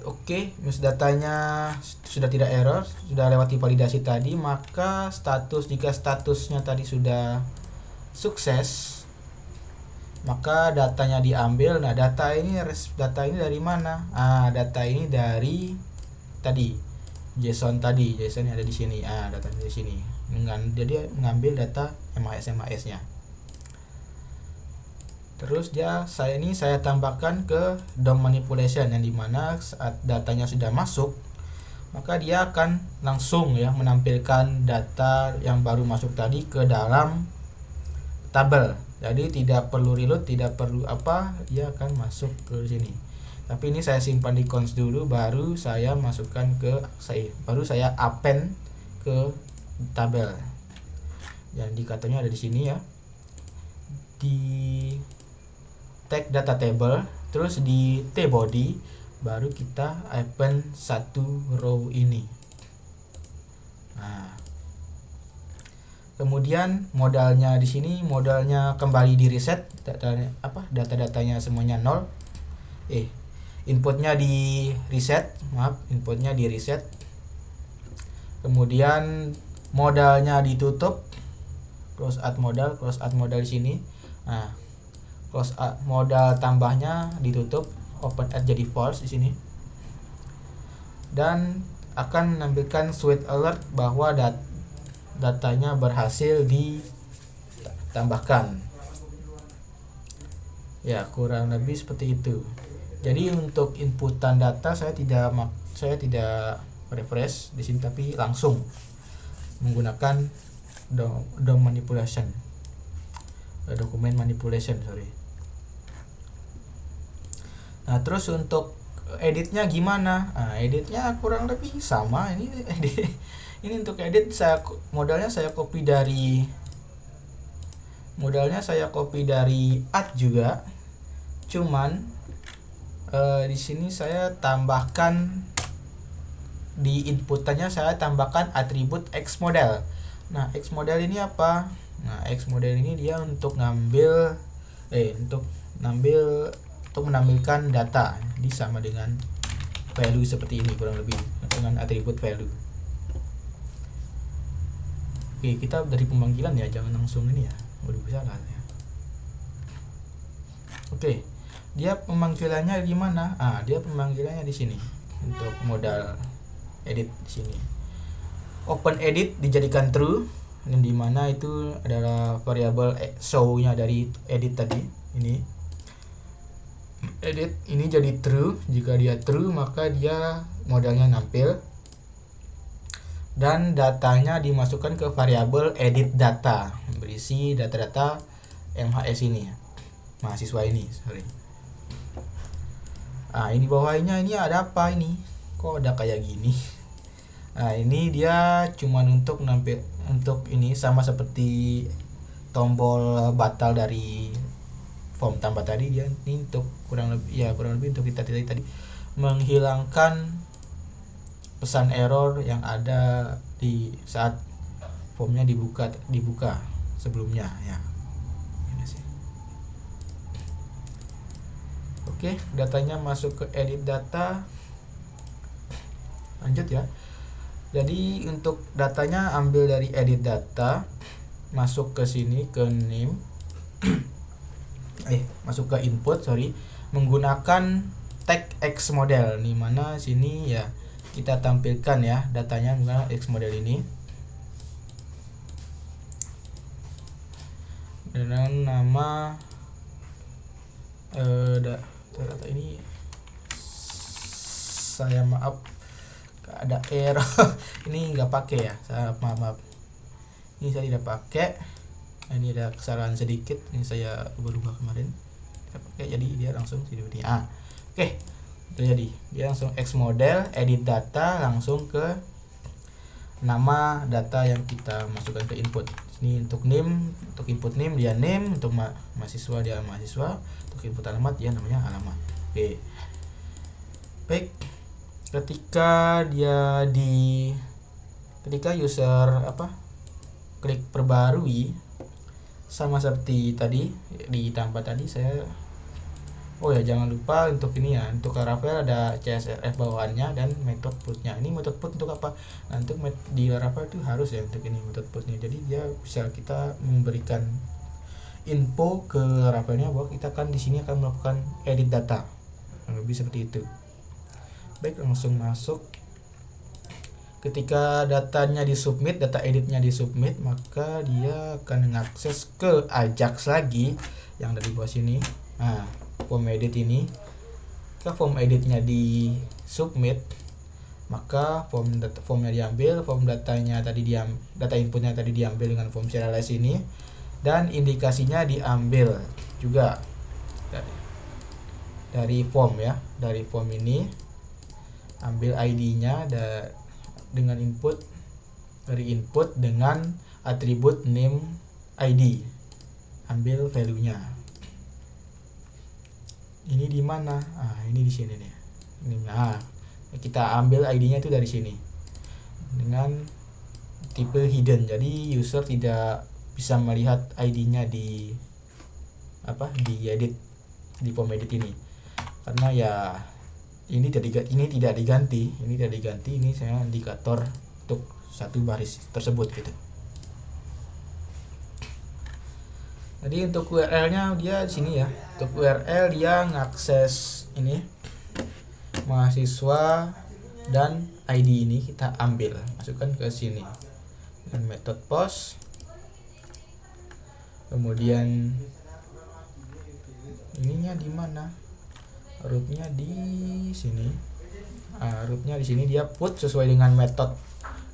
oke. Datanya sudah tidak error, sudah lewati validasi tadi, maka jika statusnya tadi sudah sukses, maka datanya diambil. Nah, data ini dari mana? Data ini dari tadi JSON yang ada di sini. Data dari sini. Dia mengambil data MAS-nya. Terus saya tambahkan ke DOM manipulation, yang dimana saat datanya sudah masuk, maka dia akan langsung menampilkan data yang baru masuk tadi ke dalam tabel. Jadi tidak perlu reload, tidak perlu dia akan masuk ke sini. Tapi ini saya simpan di cons dulu, baru saya masukkan baru saya append ke tabel. Yang indikatornya ada di sini ya. Di tag data table, terus di tbody baru kita append satu row ini. Nah, kemudian modalnya di sini, modalnya kembali di reset, data-datanya semuanya 0. Inputnya di reset. Kemudian modalnya ditutup, close add modal di sini. Nah, close add modal tambahnya ditutup, open add jadi false di sini. Dan akan menampilkan sweet alert bahwa datanya berhasil ditambahkan. Ya, kurang lebih seperti itu. Jadi untuk inputan data saya tidak refresh di sini, tapi langsung menggunakan DOM manipulation, document manipulation, Nah, terus untuk editnya gimana? Editnya kurang lebih sama. Ini untuk edit modalnya saya copy dari add juga. Cuman di sini saya tambahkan di inputannya, saya tambahkan atribut xModel. Nah, xModel ini apa? Nah, xModel ini dia untuk menampilkan data. Jadi sama dengan value seperti ini kurang lebih, dengan atribut value. Oke, kita dari pemanggilan ya, jangan langsung ini ya. Waduh, salah ya. Oke, dia pemanggilannya di mana? Dia pemanggilannya di sini untuk modal edit di sini. Open edit dijadikan true, dan di mana itu adalah variabel show-nya dari edit tadi. Ini edit ini jadi true. Jika dia true maka dia modalnya nampil, dan datanya dimasukkan ke variabel edit data, berisi data-data MHS ini, mahasiswa ini, sorry. Ini bawahnya ini ada apa ini? Kok ada kayak gini? Ini dia cuman untuk nampil, untuk ini sama seperti tombol batal dari form tambah tadi. Dia ini untuk kurang lebih untuk kita tadi menghilangkan pesan error yang ada di saat formnya dibuka sebelumnya ya. Oke, datanya masuk ke edit data. Lanjut ya. Jadi untuk datanya ambil dari edit data, masuk ke sini ke name. Masuk ke input, menggunakan tag X model. Di mana sini ya kita tampilkan ya datanya menggunakan X model ini dengan nama data ini, saya maaf ada error ini nggak pakai ya, saya maaf ini saya tidak pakai, ini ada kesalahan sedikit, ini saya ubah kemarin saya pakai, jadi dia langsung seperti ini. Oke, jadi dia langsung X model edit data, langsung ke nama data yang kita masukkan ke input. Ini untuk name, untuk input name dia name, untuk mahasiswa dia mahasiswa, untuk input alamat dia namanya alamat. Oke. Baik. Ketika user klik perbarui, sama seperti tadi di tempat tadi saya jangan lupa untuk ini ya, untuk Laravel ada CSRF bawaannya dan method putnya. Ini method put untuk apa? Nah, untuk di Laravel itu harus ya untuk ini method putnya. Jadi dia bisa kita memberikan info ke Laravelnya bahwa kita kan di sini akan melakukan edit data. Lebih seperti itu. Baik, langsung masuk. Ketika datanya disubmit, data editnya disubmit, maka dia akan mengakses ke Ajax lagi yang dari bawah sini. Form edit ini, ketika form editnya di submit, maka formnya diambil, form datanya tadi data inputnya tadi diambil dengan form serialize ini, dan indikasinya diambil juga dari form ya, dari form ini ambil ID-nya dengan input dengan atribut name ID, ambil value-nya. Ini di mana? Ini di sini nih. Kita ambil ID-nya itu dari sini dengan tipe hidden. Jadi user tidak bisa melihat ID-nya di edit, di form edit ini. Karena ya ini tidak diganti. Ini saya indikator untuk satu baris tersebut gitu. Jadi untuk URL-nya dia di sini ya. Untuk URL dia ngakses ini mahasiswa dan ID ini kita ambil, masukkan ke sini dengan method post. Kemudian ininya di mana? Rootnya di sini. Rootnya di sini, dia put sesuai dengan metode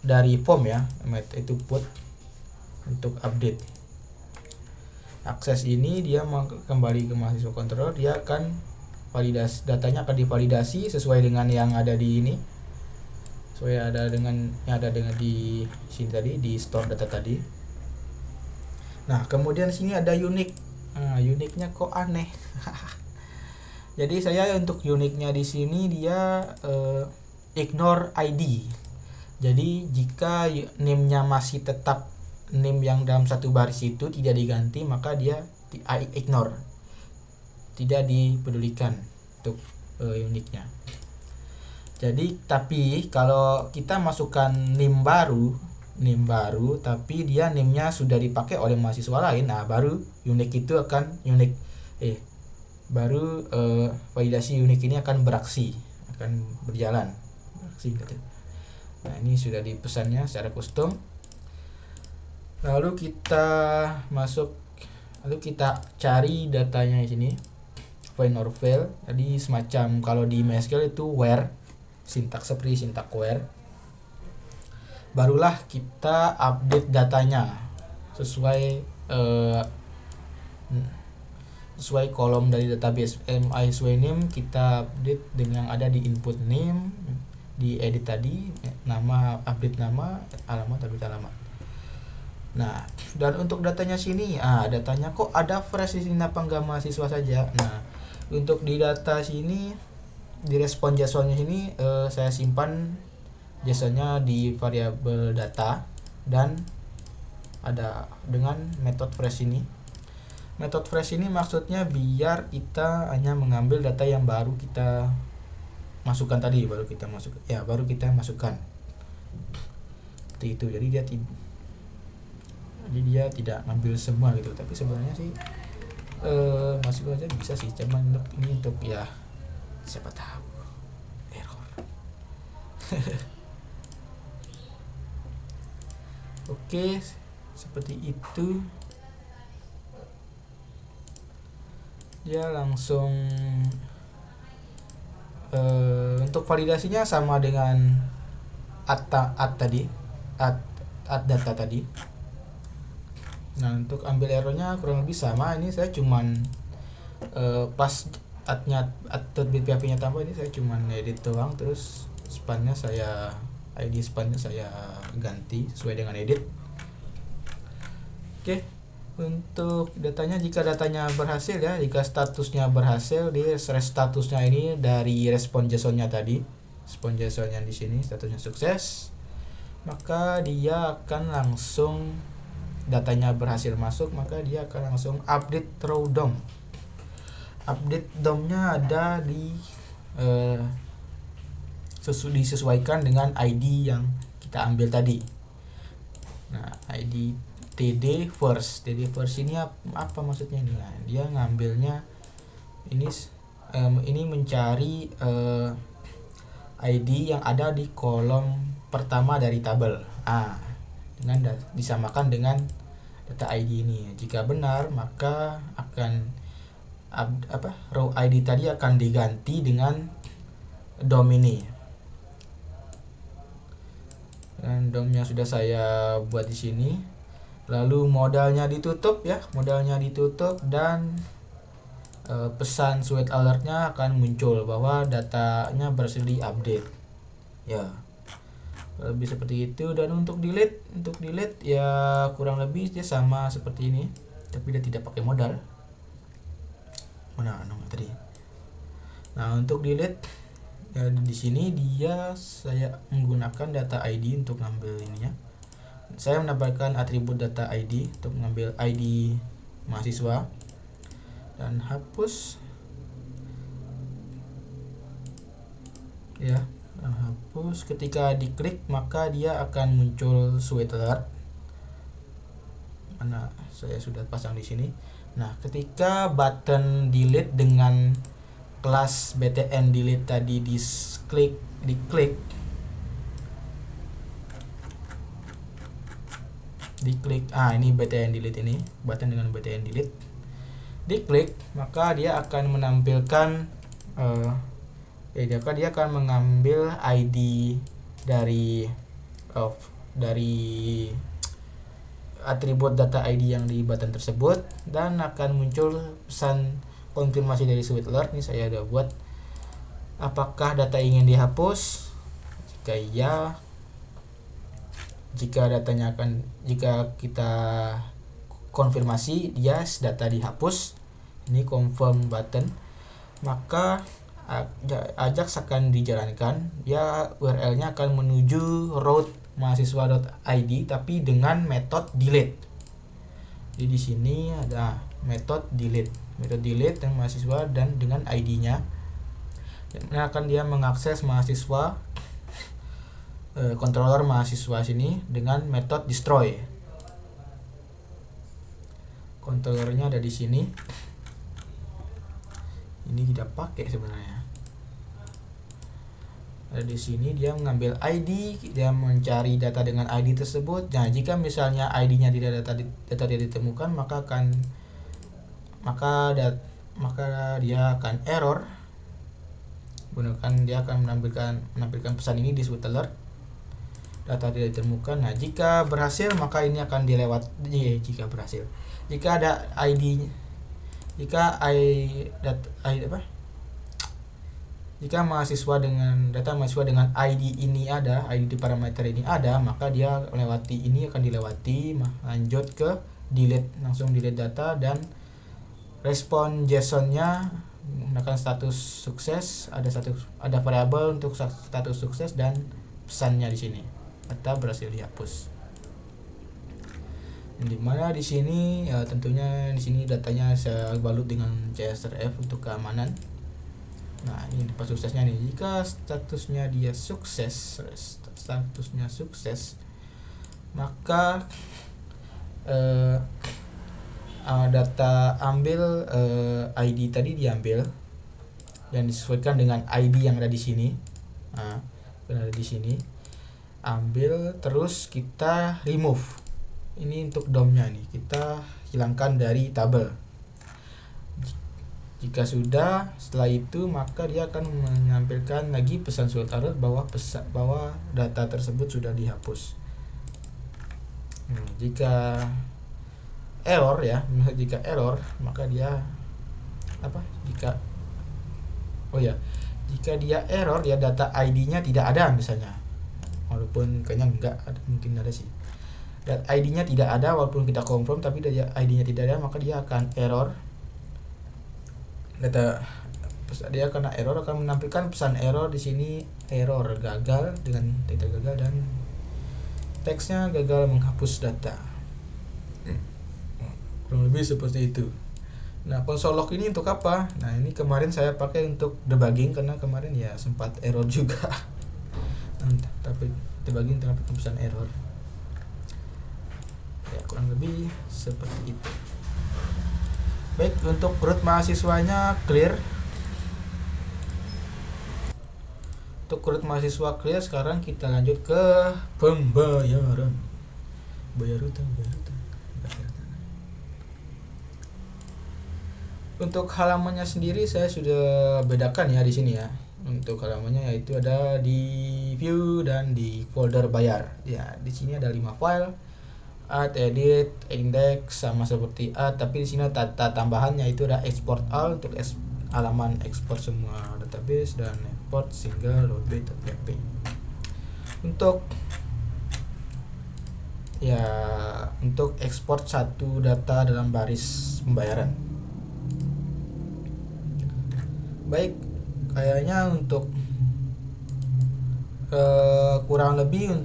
dari form ya. Itu put untuk update. Akses ini dia kembali ke mahasiswa controller, dia akan validasi, datanya akan divalidasi sesuai dengan yang ada di ini, sesuai dengan yang ada di sini tadi, di store data tadi. Nah, kemudian sini ada unique. Unique-nya kok aneh. Jadi saya untuk unique-nya di sini dia ignore ID. Jadi jika name-nya masih tetap name yang dalam satu baris itu tidak diganti, maka dia ignore, tidak dipedulikan untuk unique-nya. Jadi tapi kalau kita masukkan name baru tapi dia name-nya sudah dipakai oleh mahasiswa lain, baru unique itu akan baru validasi unik ini akan berjalan beraksi gitu. Nah, ini sudah dipesannya secara custom. Lalu kita cari datanya di sini, find or fail. Jadi semacam kalau di MySQL itu where, sintaks seperti sintaks where. Barulah kita update datanya sesuai kolom dari database. MySQL name kita update dengan ada di input name, di edit tadi, nama, update nama, alamat, update alamat. Nah, dan untuk datanya sini, datanya kok ada fresh di sini apa enggak mahasiswa saja. Nah, untuk di data sini, di respon JSON-nya sini saya simpan JSON-nya di variabel data dan ada dengan metode fresh ini. Metode fresh ini maksudnya biar kita hanya mengambil data yang baru kita masukkan tadi, baru kita masukkan. Seperti itu. Jadi dia tidak ngambil semua gitu, tapi sebenarnya sih masuk aja bisa sih, cuman ini untuk ya siapa tahu error. Oke, seperti itu. Dia langsung untuk validasinya sama dengan add data tadi. Nah, untuk ambil errornya kurang lebih sama. Ini saya cuman pas add.php nya tambah, ini saya cuman edit doang, terus ID spannya saya ganti sesuai dengan edit. Oke. Untuk datanya, jika datanya berhasil ya, jika statusnya berhasil, di statusnya ini dari respon JSON-nya tadi, respon JSON-nya di sini statusnya sukses, maka dia akan langsung, datanya berhasil masuk, maka dia akan langsung update row DOM. Update DOM-nya ada di disesuaikan dengan ID yang kita ambil tadi. Nah, ID TD first ini apa maksudnya ini? Nah, dia ngambilnya ini mencari ID yang ada di kolom pertama dari tabel. Dengan disamakan dengan data ID ini. Jika benar, maka akan row ID tadi akan diganti dengan DOM ini. Dan DOM-nya sudah saya buat di sini. Lalu modalnya ditutup ya, dan pesan sweet alert-nya akan muncul bahwa datanya berhasil diupdate. Ya. Lebih seperti itu. Dan untuk delete ya kurang lebih dia sama seperti ini, tapi dia tidak pakai modal. Mana tadi? Nah, untuk delete ya, di sini saya menggunakan data ID untuk ngambil ininya. Saya menambahkan atribut data ID untuk mengambil ID mahasiswa dan hapus ya. Hapus, ketika diklik maka dia akan muncul sweet alert. Mana saya sudah pasang di sini. Nah, ketika button delete dengan kelas btn delete tadi diklik, ini btn delete, ini button dengan btn delete diklik, maka dia akan menampilkan dia akan mengambil ID dari atribut data ID yang di button tersebut, dan akan muncul pesan konfirmasi dari sweet alert. Ini saya udah buat. Apakah data ingin dihapus? Jika iya, jika kita konfirmasi yes, data dihapus, ini confirm button, maka Ajax akan dijalankan. Ya, URL-nya akan menuju route mahasiswa.id tapi dengan metode delete. Jadi di sini ada metode delete dan mahasiswa dan dengan ID-nya. Dan akan dia mengakses mahasiswa, controller mahasiswa sini dengan metode destroy. Controllernya ada di sini. ini tidak pakai sebenarnya. Di sini dia mengambil ID, dia mencari data dengan ID tersebut. Nah, jika misalnya ID-nya tidak data tidak ditemukan, maka dia akan error. Gunakan dia akan menampilkan pesan ini di disebut alert. Data tidak ditemukan. Nah, jika berhasil maka ini akan dilewati. Jika ada ID, jika mahasiswa dengan ID ini ada, ID di parameter ini ada, maka dia akan dilewati, lanjut ke langsung delete data, dan respon JSON-nya menggunakan status sukses, ada variabel untuk status sukses dan pesannya di sini. Data berhasil dihapus. Dimana di sini tentunya di sini datanya saya balut dengan CSRF untuk keamanan. Nah, ini pas suksesnya nih. Jika statusnya sukses, maka data ambil ID tadi diambil dan disesuaikan dengan ID yang ada di sini. Nah, ada di sini. Ambil, terus kita remove. Ini untuk DOM-nya nih. Kita hilangkan dari tabel. Jika sudah, setelah itu maka dia akan menampilkan lagi pesan surat alert bahwa data tersebut sudah dihapus. Jika error maka dia jika dia error, ya data ID-nya tidak ada misalnya, walaupun kayaknya enggak ada, mungkin ada sih. Dan ID-nya tidak ada walaupun kita confirm, tapi ID-nya tidak ada, maka dia akan error. Dia akan menampilkan pesan error di sini, error gagal dengan data gagal, dan teksnya gagal menghapus data. Kurang lebih seperti itu. Nah, console log ini untuk apa? Nah, ini kemarin saya pakai untuk debugging, karena kemarin ya sempat error juga. Tapi debugging dengan pesan error. Ya, kurang lebih seperti itu. Baik, untuk root mahasiswanya clear. Untuk root mahasiswa clear, sekarang kita lanjut ke pembayaran. Bayar utang. Untuk halamannya sendiri saya sudah bedakan ya di sini ya. Untuk halamannya yaitu ada di view dan di folder bayar. Ya, di sini ada 5 file. Add, edit, index, sama seperti add, tapi di sini data tambahannya itu ada export all untuk halaman ekspor semua database, dan import single loadbay.php untuk ekspor satu data dalam baris pembayaran. Baik, kayaknya untuk kurang lebih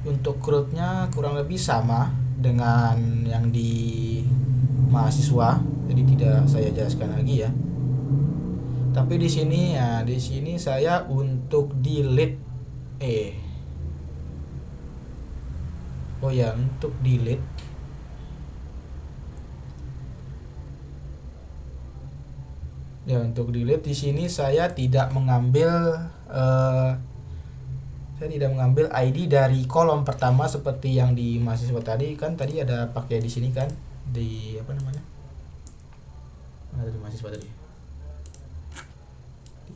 untuk CRUD-nya kurang lebih sama dengan yang di mahasiswa, jadi tidak saya jelaskan lagi ya. Tapi di sini saya untuk delete untuk delete di sini saya tidak mengambil ID dari kolom pertama seperti yang di mahasiswa tadi. Kan tadi ada pakai di sini kan, di ada di mahasiswa tadi.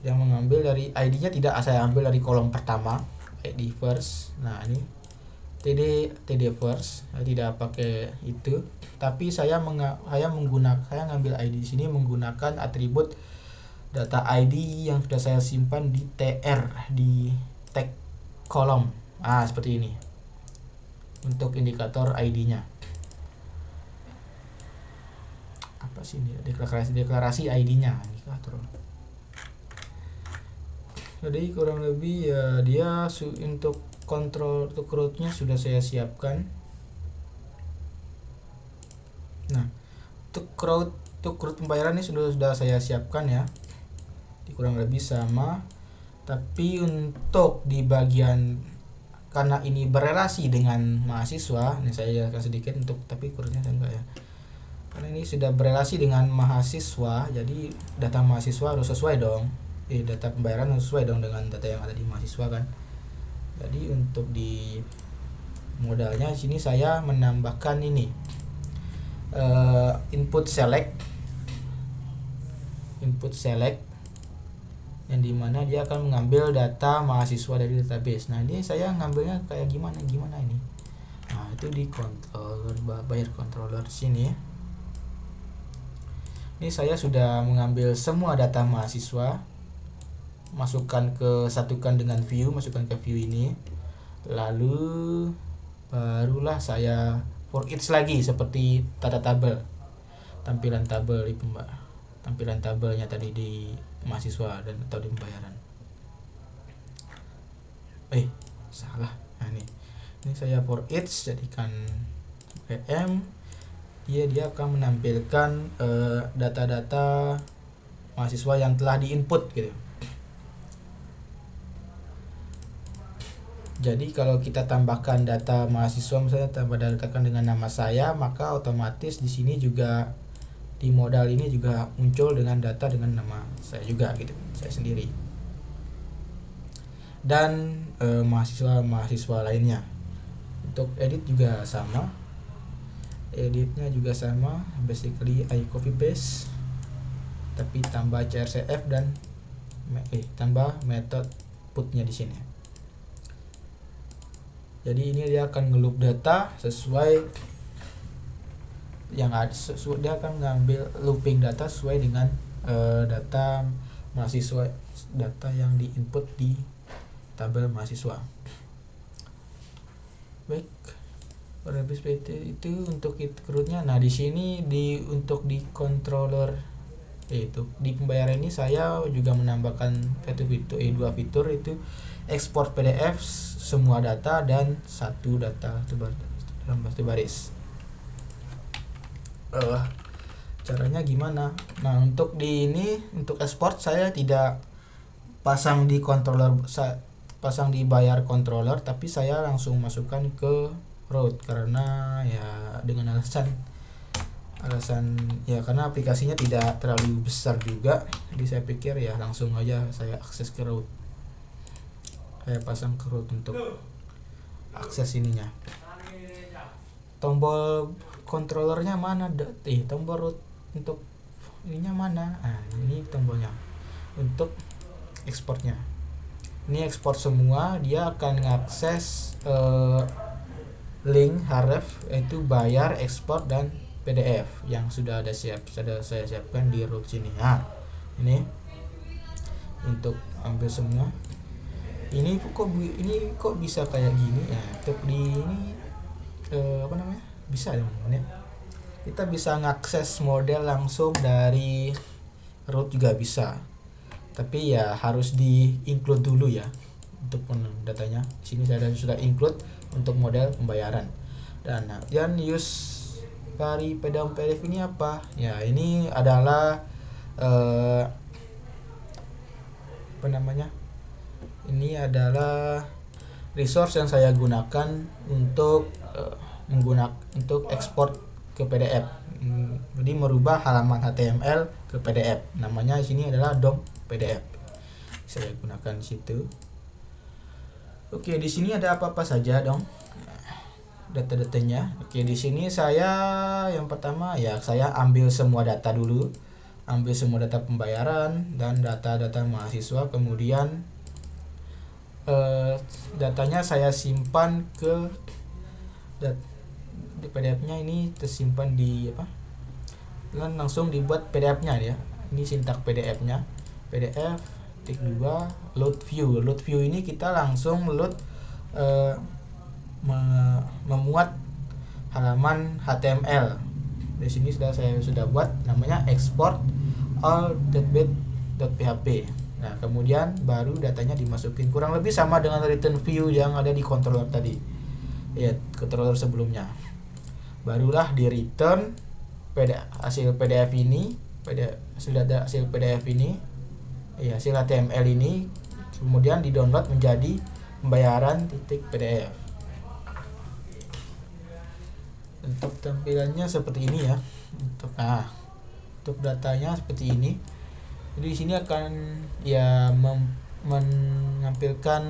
Yang mengambil dari ID-nya tidak saya ambil dari kolom pertama, ID first. Nah, ini TD first, saya tidak pakai itu. Tapi saya ngambil ID di sini menggunakan atribut data ID yang sudah saya simpan di TR, di tag kolom. Seperti ini. Untuk indikator ID-nya. Apa sih ini? Deklarasi ID-nya, indikator. Jadi kurang lebih ya dia untuk kontrol untuk root-nya sudah saya siapkan. Nah, untuk root pembayaran ini sudah saya siapkan ya. Kurang lebih sama. Tapi untuk di bagian, karena ini berelasi dengan mahasiswa, ini saya jelaskan sedikit tapi kurangnya enggak ya. karena ini sudah berelasi dengan mahasiswa, jadi data mahasiswa harus sesuai dong, data pembayaran harus sesuai dong dengan data yang ada di mahasiswa kan. Jadi untuk di modalnya sini saya menambahkan ini input select yang dimana dia akan mengambil data mahasiswa dari database. Nah ini saya ngambilnya kayak gimana ini. Nah itu di controller, bayar controller sini. Ini saya sudah mengambil semua data mahasiswa, satukan dengan view, masukkan ke view ini, lalu barulah saya for each lagi seperti tata tabel, tampilan tabelnya tadi di mahasiswa dan atau di pembayaran. Salah. Nah ini saya for each jadikan PM, dia akan menampilkan data-data mahasiswa yang telah diinput gitu. Jadi kalau kita tambahkan data mahasiswa, misalnya tambahkan dengan nama saya, maka otomatis di sini juga di modal ini juga muncul dengan data dengan nama saya juga gitu, saya sendiri. Dan mahasiswa lainnya. Untuk edit juga sama. Editnya juga sama, basically I copy paste, tapi tambah CRCF dan tambah method putnya di sini. Jadi ini dia akan ngeloop data sesuai yang ada, dia akan ngambil looping data sesuai dengan data mahasiswa, data yang diinput di tabel mahasiswa. Baik, habis itu untuk rootnya. Nah di sini untuk di controller itu di pembayaran ini saya juga menambahkan dua fitur itu ekspor PDF semua data dan satu data dalam satu baris. Caranya gimana? Nah untuk untuk ekspor saya tidak pasang di controller, pasang di bayar controller, tapi saya langsung masukkan ke root karena ya dengan alasan ya karena aplikasinya tidak terlalu besar juga, jadi saya pikir ya langsung aja saya akses ke root, saya pasang ke root untuk akses ininya. Tombol controllernya mana? Tombol root untuk ininya mana? Nah ini tombolnya untuk ekspornya. Ini ekspor semua, dia akan mengakses link href yaitu bayar, ekspor dan PDF yang sudah saya siapkan di root sini. Nah, ini untuk ambil semua. Ini kok bisa kayak gini ya? Untuk di ini bisa dong ya. Kita bisa ngakses model langsung dari root juga bisa. Tapi ya harus di-include dulu ya untuk datanya. Di sini saya sudah include untuk model pembayaran. Dan use dari PDF ini apa? Ya, ini adalah ini adalah resource yang saya gunakan untuk untuk ekspor ke PDF. Jadi merubah halaman HTML ke PDF. Namanya di sini adalah DOM PDF. Saya gunakan di situ. Oke, di sini ada apa-apa saja dong data-datanya. Oke, di sini saya yang pertama ya saya ambil semua data dulu. Ambil semua data pembayaran dan data-data mahasiswa, kemudian datanya saya simpan ke di PDF-nya. Ini tersimpan di dan langsung dibuat PDF-nya ya. Ini sintak PDF-nya. PDF tik 2 load view. Load view ini kita langsung load memuat halaman HTML. Di sini saya sudah buat namanya export all.php. Nah, kemudian baru datanya dimasukin, kurang lebih sama dengan return view yang ada di controller tadi. Ya, controller sebelumnya. Barulah di return hasil PDF ini, hasil PDF ini, ya hasil HTML ini, kemudian di-download menjadi pembayaran .pdf. Untuk tampilannya seperti ini ya. Untuk datanya seperti ini. Jadi di sini akan ya menampilkan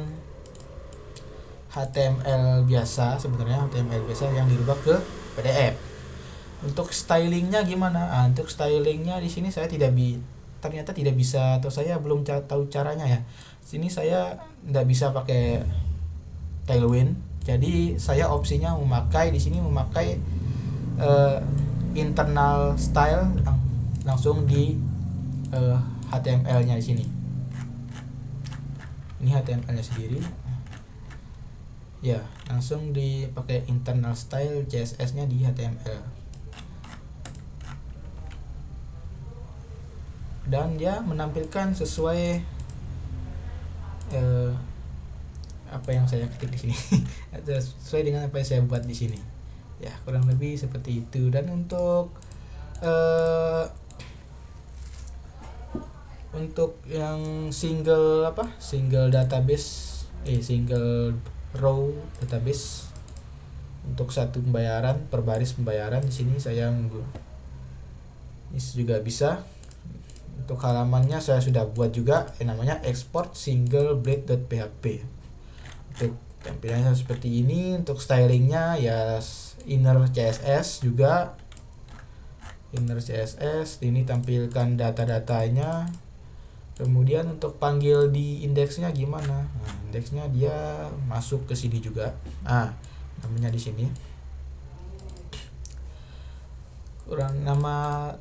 HTML biasa, sebenarnya HTML biasa yang dirubah ke PDF. Untuk stylingnya gimana? Untuk stylingnya di sini saya ternyata tidak bisa, atau saya belum tahu caranya ya. Sini saya tidak bisa pakai Tailwind. Jadi saya opsinya memakai di sini internal style langsung di HTML-nya di sini. Ini HTML-nya sendiri. Ya, langsung dipakai internal style CSS-nya di HTML. Dan dia menampilkan sesuai apa yang saya ketik di sini. Sesuai dengan apa yang saya buat di sini. Ya, kurang lebih seperti itu. Dan untuk yang single database, single row database, untuk satu pembayaran per baris pembayaran di sini saya ini juga bisa. Untuk halamannya saya sudah buat juga yang namanya export single blade.php. Untuk tampilannya seperti ini. Untuk stylingnya ya inner CSS juga. Inner CSS ini tampilkan data-datanya. Kemudian untuk panggil di indeksnya gimana? Nah, indeksnya dia masuk ke sini juga. Namanya di sini. Kurang nama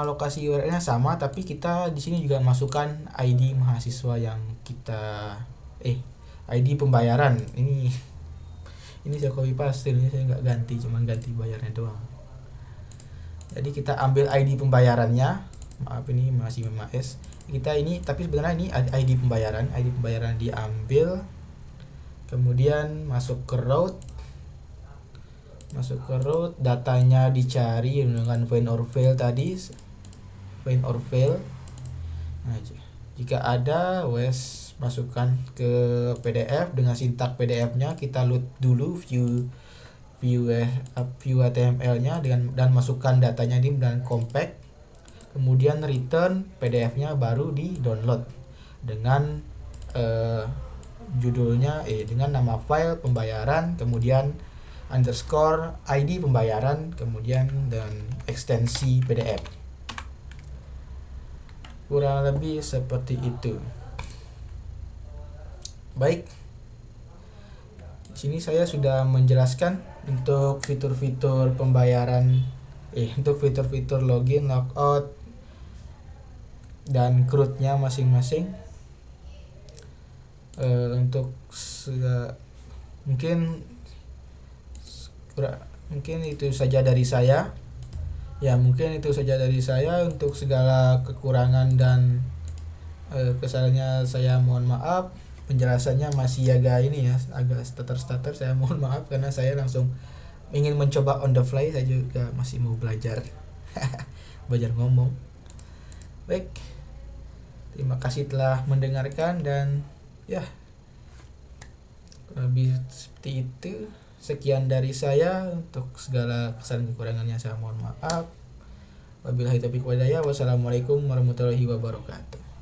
lokasi URL-nya sama, tapi kita di sini juga masukkan ID mahasiswa yang kita ID pembayaran. Ini saya copy paste, ini saya nggak ganti, cuma ganti bayarnya doang. Jadi kita ambil ID pembayarannya. Maaf, ini masih MAS. Kita ini, tapi sebenarnya ini ID pembayaran diambil, kemudian masuk ke route, datanya dicari dengan find or fail tadi, Nah, jika ada masukkan ke PDF dengan sintak PDF-nya. Kita load dulu view HTML-nya dan masukkan datanya di dan compact, kemudian return PDF-nya, baru di download dengan judulnya dengan nama file pembayaran, kemudian underscore ID pembayaran, kemudian dan ekstensi PDF. Kurang lebih seperti itu. Baik, di sini saya sudah menjelaskan untuk fitur-fitur pembayaran, untuk fitur-fitur login, logout, dan CRUD-nya masing-masing. Untuk mungkin itu saja dari saya. Untuk segala kekurangan dan kesalahannya saya mohon maaf. Penjelasannya masih agak stutter, saya mohon maaf karena saya langsung ingin mencoba on the fly. Saya juga masih mau belajar ngomong. Baik, terima kasih telah mendengarkan, dan ya lebih seperti itu. Sekian dari saya. Untuk segala kesalahan kekurangannya saya mohon maaf. Wabillahi taufiq wal hidayah. Wassalamualaikum warahmatullahi wabarakatuh.